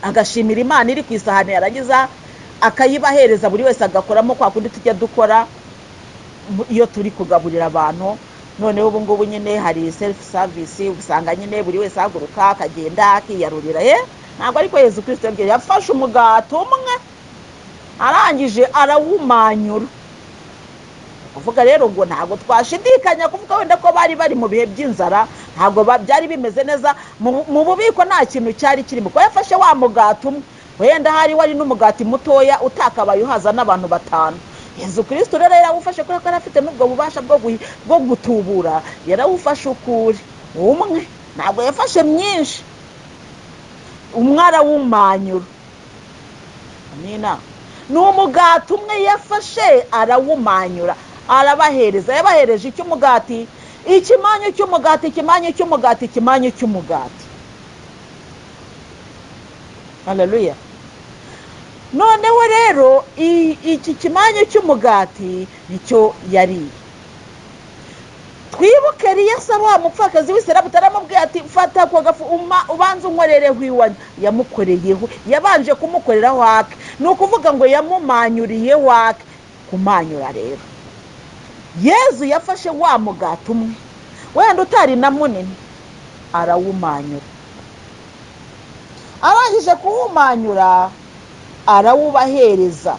agashimira Imana iri ku isahani, yarangiza akayibahereza, buri wese agakoramo kwa kundi tujya dukora iyo turi kugaburira abantu. None ubu ngubu nyine hari self service, usanga nyine buri wese ahaguruka akagenda akiyarurira. Ntabwo ariko Yezu Kristo yafashe umugati umwe arangije arawumanyura. Kuvuga rero ngo ntabwo twashidikanya kuvuga wenda ko bari mu bihe by'inzara, ntabwo byari bimeze neza mu bubiko, nta kintu cyari kirimo. Ko yafashe wa mugati umwe, wenda hari wari n'umugati mutoya utakabaye uhaza n'abantu 5, Yesu Kristo rero yarawufashe kubera ko arafite n'ubwo bubasha bwo gutubura, yarawufashe ukuri umwe, ntabwo yafashe myinshi, umwe arawumanyura. Amina. Ni umugati umwe yafashe arawumanyura, arabahereza. Yabahereje icy'umugati, ikimanyu cy'umugati, ikimanyu cy'umugati, ikimanyu cy'umugati. Haleluya. Noneho rero iki kimanyu cy'umugati nicyo yariye. Twibuke Eliyasa wa mupfakazi w'Isiraheli aramubwiye ati fata ako gafu ubanza unkorereho iwanyu. Yamukoreyeho, yabanje kumukorera wake, ni ukuvuga ngo yamumanyuriye wake. Kumanyura rero, Yezu yafashe wa mugati umwe wenda utari na munini, arawumanyura. Arangije kuwumanyura arawubahereza.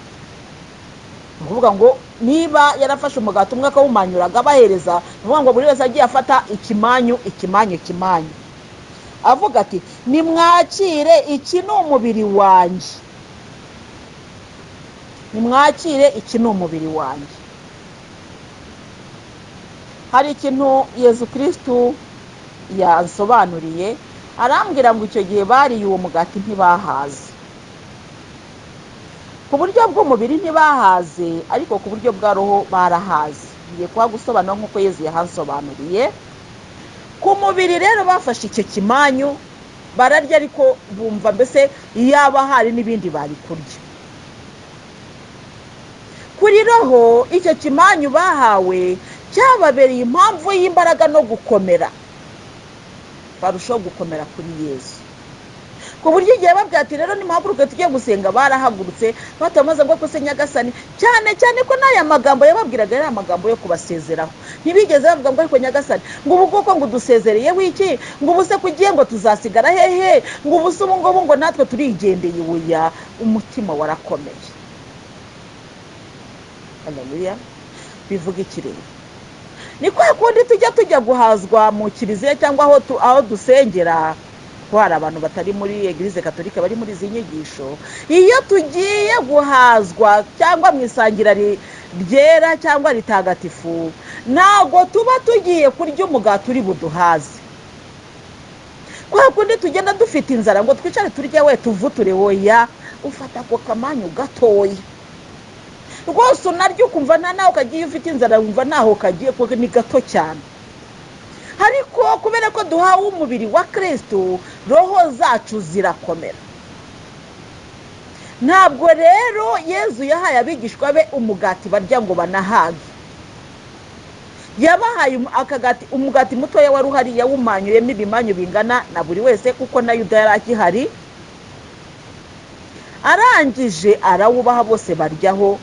Ukuvuga ngo niba yarafashe umugati umwe akawumanyura agabahereza, nuvuga ngo buri wese agiye afata ikimanyu. Avuga ati nimwakire, iki ni umubiri wanjye. Nimwakire, iki ni umubiri wanjye. Hari ikintu Yesu Kristo yansobanuriye, arambwira ngo icyo gihe bariye uwo mugati ntibahaze. Ku buryo bw'umubiri ntibahaze, ariko ku buryo bwa roho barahaze. Ngiye kuba gusobanura nk'uko Yesu yahansobanuriye. Ku mubiri rero bafashe icyo kimanyu bararya, ariko bumva mbese yaba hari n'ibindi bari kurya. Kuri roho icyo kimanyu bahawe cyababereye impamvu y'imbaraga no gukomera, barushaho gukomera kuri Yesu. Ku buryo igihe babwira ati rero nimuhaguruke tujye gusenga, barahagurutse batamaze ngo kose Nyagasani, cyane cyane ko n'aya magambo yababwiraga ari amagambo yo kubasezeraho. Ntibigeze bavuga ngo ariko Nyagasani ngo ubu kuko ngo dusezereye wiki, ngo ubuse kugiye ngo tuzasigara hehe, ngo ubuse ubu ngo natwe turigendeye. Uya umutima warakomeye. Haleluya. Bivuga ikirere ni kwa kundi tujya guhazwa mu kiliziya cyangwa aho dusengera. Hari abantu batari muri Eglise Katolika bari muri izi nyigisho. Iyo tugiye guhazwa cyangwa mu isangira ryera cyangwa ritagatifu, ntago tuba tugiye kurya umugati uri buduhaze. Kwa kundi tugenda dufite inzara ngo twicare turye we tuvuture, woya ufata ako kamanyu gatoya rwose unarya ukumva nawe ukagiye ufite inzara, wumva naho kagiye kuko ni gato cyane. Ariko kubera ko duhawe umubiri wa Kristo, roho zacu zirakomera. Ntabwo rero Yezu yahaye abigishwa be umugati barya ngo banahage. Yabahaye umugati mutoya wari uhari, yawumanyuyemo ibimanyu bingana na buri wese, kuko na Yuda yari akihari. Arangije arawubaha, bose baryaho.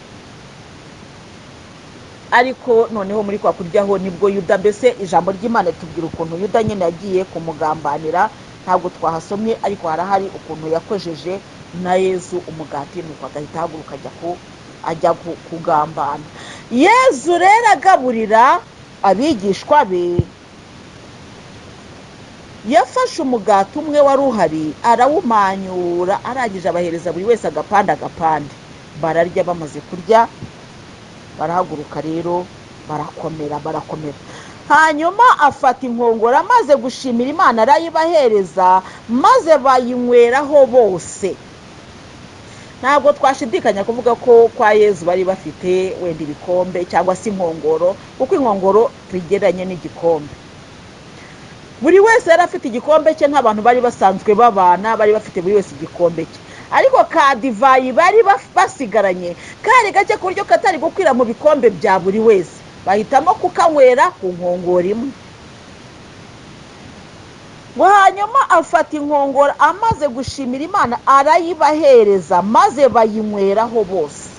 Ariko noneho muri kwa kuryaho nibwo Yuda, mbese ijambo ry'Imana tubwira ukuntu Yuda nyine yagiye kumugambanira. Ntabwo twahasomye, ariko harahari ukuntu yakojeje na Yezu umugati, nuko agahita haguruka ajya kugambana. Yezu rero agaburira abigishwa be, yafashe umugati umwe wari uhari arawumanyura, arangije abahereza buri wese agapande. Bararya, bamaze kurya barahaguruka rero barakomera. Hanyuma afata inkongoro, amaze gushimira Imana arayibahereza, maze bayinyweraho bose. Ntabwo twashidikanya kuvuga ko kwa Yezu bari bafite wenda ibikombe cyangwa se inkongoro, kuko inkongoro tugeranye n'igikombe. Buri wese yari afite igikombe cye, nk'abantu bari basanzwe babana, bari bafite buri wese igikombe cye. Ariko ka divayi bari basigaranye kari gake ku buryo katari gukwira mu bikombe bya buri wese, bahitamo kukanywera ku nkongoro imwe. Hanyuma afata inkongoro, amaze gushimira Imana arayibahereza, maze bayinyweraho bose.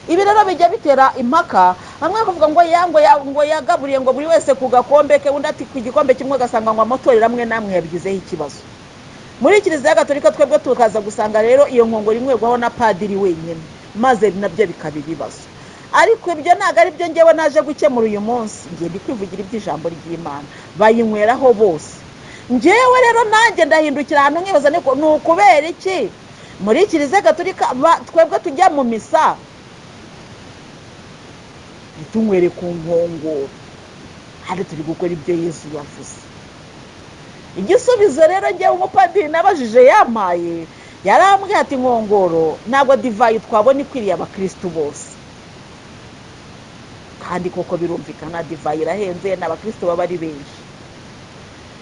Ibi rero bijya bitera impaka, bamwe bavuga ngo yagaburiye ngo buri wese ku gakombe ke, undi ati ku gikombe kimwe, gasanga ngo amatorero amwe namwe yabigizeho ikibazo. Muri Kiliziya Gatolika twebwe tukaza gusanga rero iyo nkongoro imwerwaho na padiri wenyine, maze nabyo bikaba ibibazo. Ariko ibyo ntabwo ari byo ngewe naje gukemura uyu munsi, ngiye ndikwivugira iby'ijambo ry'Imana. Bayinyweraho bose. Ngewe rero nanjye ndahindukira ahantu nkibaza ni ukubera iki muri Kiliziya Gatolika twebwe tujya mu misa ntitunywere ku nkongoro, hari turi gukora ibyo Yesu yavuze. Igisubizo rero njyewe umupadiri nabajije yampaye, yarambwiye ati inkongoro ntabwo divayi twabona ikwiriye abakristo bose, kandi koko birumvikana divayi irahenze, n'abakristo baba ari benshi.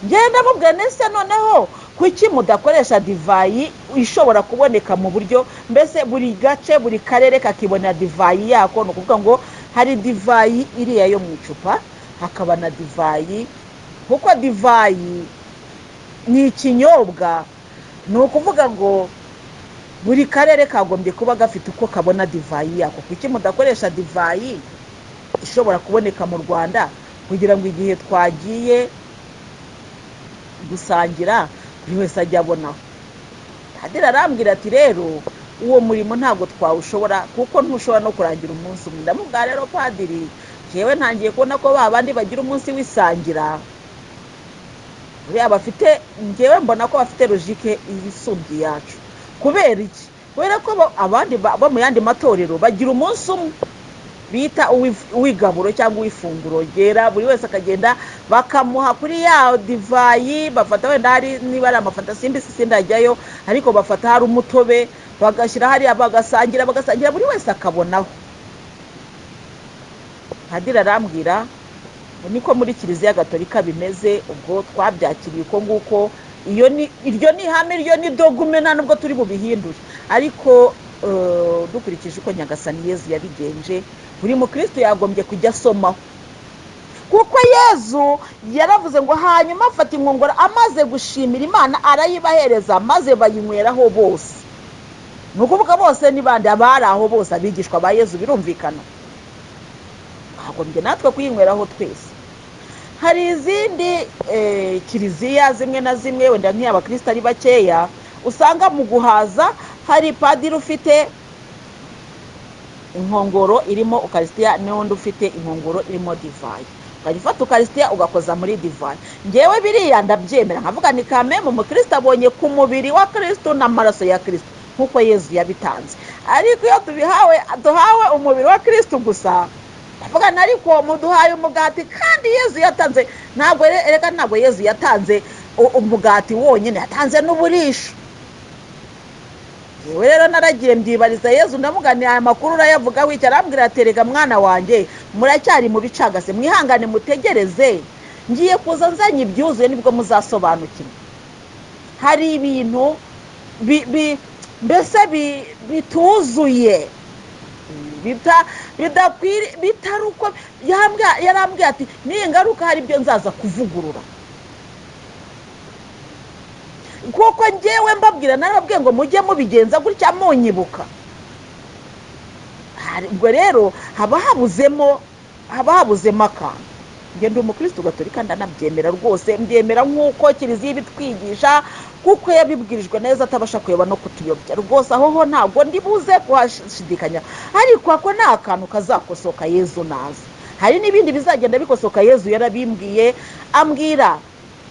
Ngenda mubwira nese noneho kuki mudakoresha divayi ishobora kuboneka mu buryo, mbese buri gace buri karere kakibona divayi yako, no kuvuga ngo hari divayi iriya yo mu icupa, hakaba na divayi, kuko divayi ni ikinyobwa, ni ukuvuga ngo buri karere kagombye kuba gafite uko kabona divayi yako. Kuki mudakoresha divayi ishobora kuboneka mu Rwanda, kugira ngo igihe twagiye gusangira buri wese ajya abonaho? Padiri arambwira ati rero uwo murimo ntabwo twawushobora, kuko ntushobora no kurangira umunsi umwe. Ndamubwira rero padiri, jewe ntangiye kubona ko babandi bagira umunsi wisangira uriya bafite, njyewe mbona ko bafite logike isumbye yacu. Kubera iki? Kubera ko abandi bo mu yandi matorero bagira umunsi umwe bita uwigaburo cyangwa uwifunguro ryera, buri wese akagenda bakamuha kuri ya divayi, bafata wenda hari niba ari amafanta simbisi sindajyayo, ariko bafata hari umutobe bagashyira hariya bagasangira buri wese akabonaho. Padiri arambwira niko muri Kiliziya Gatolika bimeze, ubwo twabyakiriye uko nguko, iryo ni ihame, iryo ni dogme, nta nubwo turi bubihindure. Ariko dukurikije uko Nyagasani Yezu yabigenje, buri mukristo yagombye kujya asomaho, kuko Yezu yaravuze ngo hanyuma afata inkongoro amaze gushimira Imana arayibahereza, maze bayinyweraho bose. Ni ukuvuga bose ni bande? Abari aho bose abigishwa ba Yezu, birumvikana. Hagombye natwe kuyinyweraho twese. Hari izindi kiliziya zimwe na zimwe wenda nk'iy'abakristo ari bakeya, usanga mu guhaza hari padiri ufite inkongoro irimo ukarisitiya, n'undi ufite inkongoro irimo divayi. Ukagifata ukarisitiya ugakoza muri divayi. Njyewe biriya ndabyemera, nkavuga ni kame mu mukristo abonye ku mubiri wa Kristo n'amaraso ya Kristo nk'uko Yezu yabitanze. Ariko iyo duhawe umubiri wa Kristo gusa, ndavuga ariko muduhaye umugati, kandi Yezu yatanze, ntabwo Yezu yatanze umugati wonyine, yatanze n'uburisho. Yewe rero naragiye mbyibariza Yezu, ndamuganira aya makuru urayavuga wiki. Arambwira ati rega mwana wanjye, muracyari mu bicagase, mwihangane mutegereze, ngiye kuza nzanye ibyuzuye nibwo muzasobanukirwa. Hari ibintu mbese bituzuye bitari uko yarambwiye ati n'ingaruka hari ibyo nzaza kuvugurura, kuko njyewe mbabwira narababwiye ngo mujye mubigenza gutya munyibuka. Ubwo rero haba habuzemo akantu. Ngende umukristo Gatolika ndanabyemera rwose, mbyemera nk'uko Kiliziya ibitwigisha, kuko yabibwirijwe neza atabasha kuyobya no kutuyobya rwose. Aho ntabwo ndi buze kuhashidikanya, ariko ako ni akantu kazakosoka Yezu naza. Hari n'ibindi bizagenda bikosoka Yezu yarabimbwiye, ambwira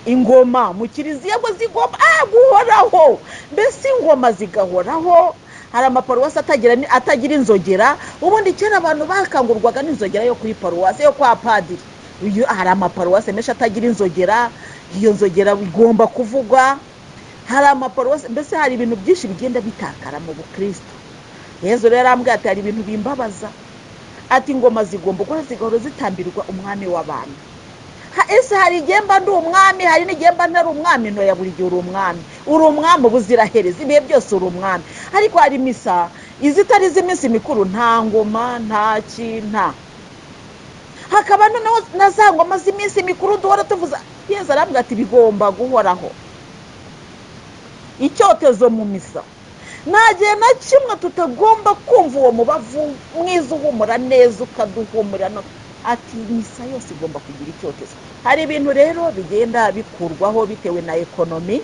ingoma mu Kiliziya ngo zigomba guhoraho, mbese ingoma zigahoraho. Hari amaparuwasi atagira inzogera, ubundi kera abantu bakangurwaga n'inzogera yo kuri paruwasi yo kwa padiri. Hari amaparuwasi menshi atagira inzogera, iyo nzogera igomba kuvugwa. Hari amaparuwasi, mbese hari ibintu byinshi bigenda bitakara mu bukristo. Yezu rero arambwira ati hari ibintu bimbabaza, ati ingoma zigomba gukora zigahora zitambirwa umwami w'abantu. Ese hari igihe mba ndi umwami, hari n'igihe mba ntari umwami. Ntoya buri gihe uri umwami ubuzirahereza, ibihe byose uri umwami. Ariko hari misa izitari iz'iminsi mikuru, nta ngoma nta kinta. Hakaba noneho na za ngoma z'iminsi mikuru duhora tuvuza. Yezu arambwira ati bigomba guhoraho. Icyotezo mu misa, nta gihe na kimwe tutagomba kumva uwo mubavu mwiza uhumura neza ukaduhumura. Ati misa yose igomba kugira icyotezo. Hari ibintu rero bigenda bikurwaho bitewe na ekonomi,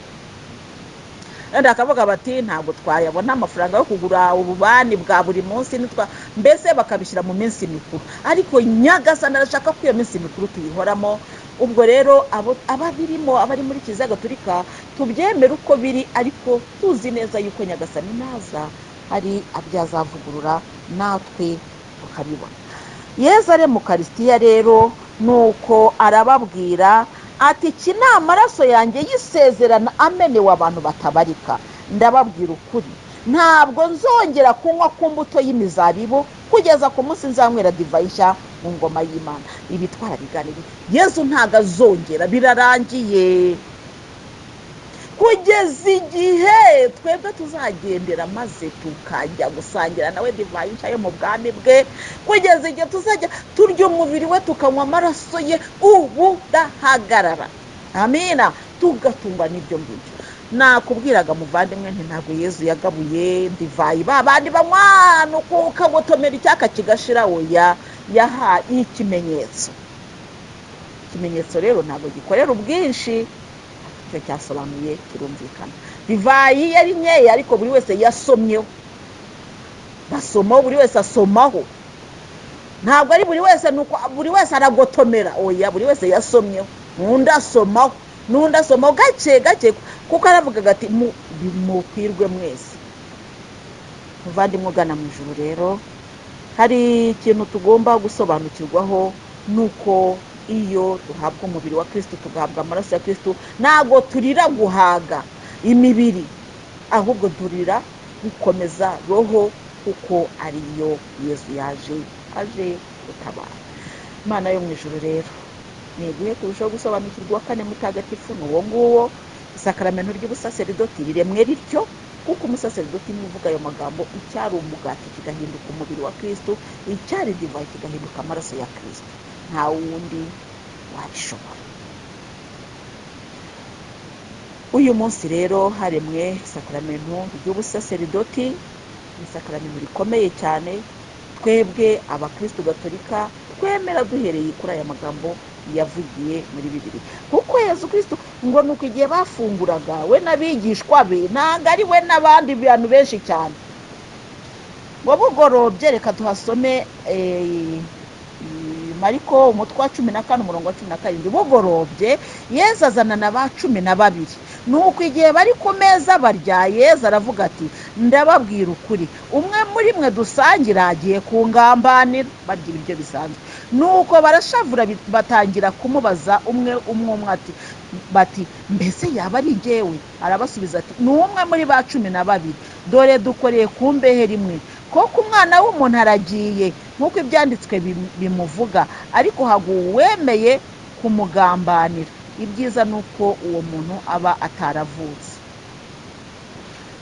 kandi akavuga bati ntabwo twayabona amafaranga yo kugura ububani bwa buri munsi, mbese bakabishyira mu minsi mikuru. Ariko Nyagasani arashaka ko iyo minsi mikuru tuyihoramo. Ubwo rero abari muri Kiliziya Gatolika tubyemera uko biri, ariko tuzi neza yuko Nyagasani naza hari abyazavugurura natwe tukabibona. Yezu ari mu karisitiya rero nuko arababwira ati iki ni amaraso yanjye y'isezerano amenewe abantu batabarika. Ndababwira ukuri, ntabwo nzongera kunywa ku mbuto y'imizabibu kugeza ku munsi nzanywera divayi nshya mu ngoma y'Imana. Ibi twarabiganiriye. Yezu ntabwo azongera, birarangiye. Kugeza igihe twebwe tuzagendera maze tukajya gusangira nawe divayi nshya yo mu bwami bwe, kugeza igihe tuzajya turya umubiri we tukanywa amaraso ye ubudahagarara. Amina. Tugatungwa n'ibyo ngibyo. Nakubwiraga muvandimwe nti ntabwo Yezu yagabuye divayi babandi banywa ukagotomera icyaka kigashira. Oya, yahaye ikimenyetso. Ikimenyetso rero ntabwo gikorera ubwinshi, icyo cyasobanuye kirumvikana. Divayi yari nkeya ariko buri wese yasomyeho. Basomaho, buri wese asomaho. Ntabwo ari buri wese nuko buri wese aragotomera. Oya, buri wese yasomyeho. Nundi asomaho, nundi asomaho gake gake, kuko aravuga ati mukwirwe mwese. Muvandimwe ugana mu ijuru rero, hari ikintu tugomba gusobanukirwaho, nuko iyo duhabwa umubiri wa Kristo tugahabwa amaraso ya Kristo, ntago turira guhaga imibiri, ahubwo turira gukomeza roho, kuko ariyo Yezu aje gutabara. Imana yo mu ijuru rero niguhe kurushaho gusobanukirwa kane mutagatifu n'uwo nguwo isakaramento ry'ubusaseridoti riremwe rityo, kuko umusaseridoti niwe uvuga ayo magambo. Icyari umugati kigahinduka umubiri wa Kristo, icyari divayi kigahinduka amaraso ya Kristo. Nta wundi wabishobora. Uyu munsi rero haremwe isakaramento ry'ubusaseridoti, isakaramento rikomeye cyane. Twebwe abakristo gatolika twemera duhereye kuri aya magambo yavugiye muri Bibiliya, kuko Yezu Kristo ngo nuko igihe bafunguraga we n'abigishwa be, ntabwo ari we n'abandi bantu benshi cyane, ngo bugorobye. Reka tuhasome Mariko umutwe wa 14 umurongo wa 17. Bugorobye Yezu azana na ba 12. Nuko igihe bari ku meza barya, Yezu aravuga ati ndababwira ukuri, umwe muri mwe dusangira agiye kungambanira. Barya ibiryo bisanzwe. Nuko barashavura batangira kumubaza umwe ati bati mbese yaba ari jyewe? Arabasubiza ati ni umwe muri ba 12. Dore dukoreye ku mbehe rimwe, koko umwana w'umuntu aragiye nk'uko ibyanditswe bimuvuga, ariko haguwemeye kumugambanira. Ibyiza nuko uwo muntu aba ataravutse.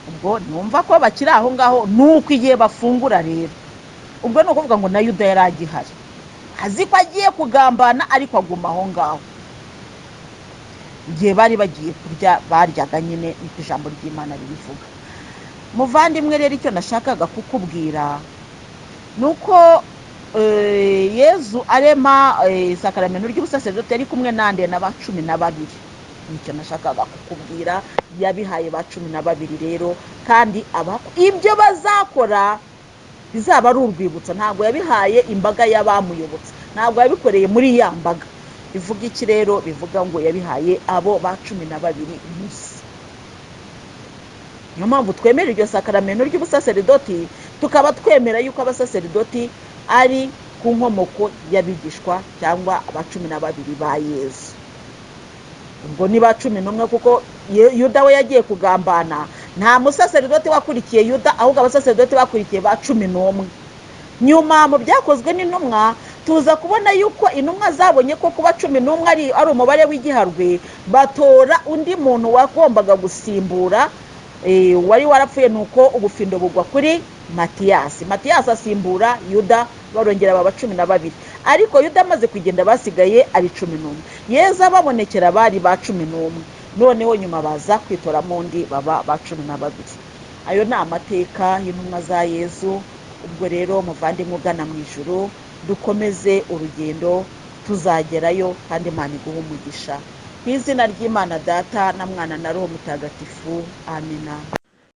Ubwo numva ko bakiri aho ngaho, nuko igihe bafungura rero, ubwo no kuvuga ngo na Yuda yari agihari, azi ko agiye kugambana, ariko aguma aho ngaho. Igihe bari bagiye kurya baryaga nyine ijambo ry'Imana ribivuga. Muvandimwe rero, icyo nashakaga kukubwira nuko Yezu arema isakaramento ry'ubusaseridoti ari kumwe nande na ba 12. Nicyo nashakaga kukubwira. Yabihaye ba 12 rero, kandi ibyo bazakora bizaba ari urwibutso. Ntabwo yabihaye imbaga y'abamuyobotse, ntabwo yabikoreye muri ya mbaga. Bivuga iki rero? Bivuga ngo yabihaye abo ba 12 gusa. Niyo mpamvu twemera iryo sakaramento ry'ubusaseridoti, tukaba twemera yuko abasaseridoti ari ku nkomoko y'abigishwa cyangwa aba 12 ba Yezu. Ubwo ni ba 11, kuko Yuda we yagiye kugambana, nta musaseridoti wakurikiye Yuda, ahubwo abasaseridoti bakurikiye ba 11. Nyuma mu byakozwe n'intumwa tuza kubona yuko intumwa zabonye ko kuba 11 ari umubare w'igiharwe, batora undi muntu wagombaga gusimbura wari warapfuye. Nuko ubufindo bugwa kuri Matiyasi. Matiyasi asimbura Yuda, barongera baba 12. Ariko Yuda amaze kugenda basigaye ari 11. Yezu ababonekera bari ba 11, noneho nyuma baza kwitoramo undi baba ba 12. Ayo ni amateka y'intumwa za Yezu. Ubwo rero muvandimwe ugana mu ijuru, dukomeze urugendo, tuzagerayo, kandi Imana iguhe umugisha. Mu izina ry'Imana Data na Mwana na Roho Mutagatifu. Amina.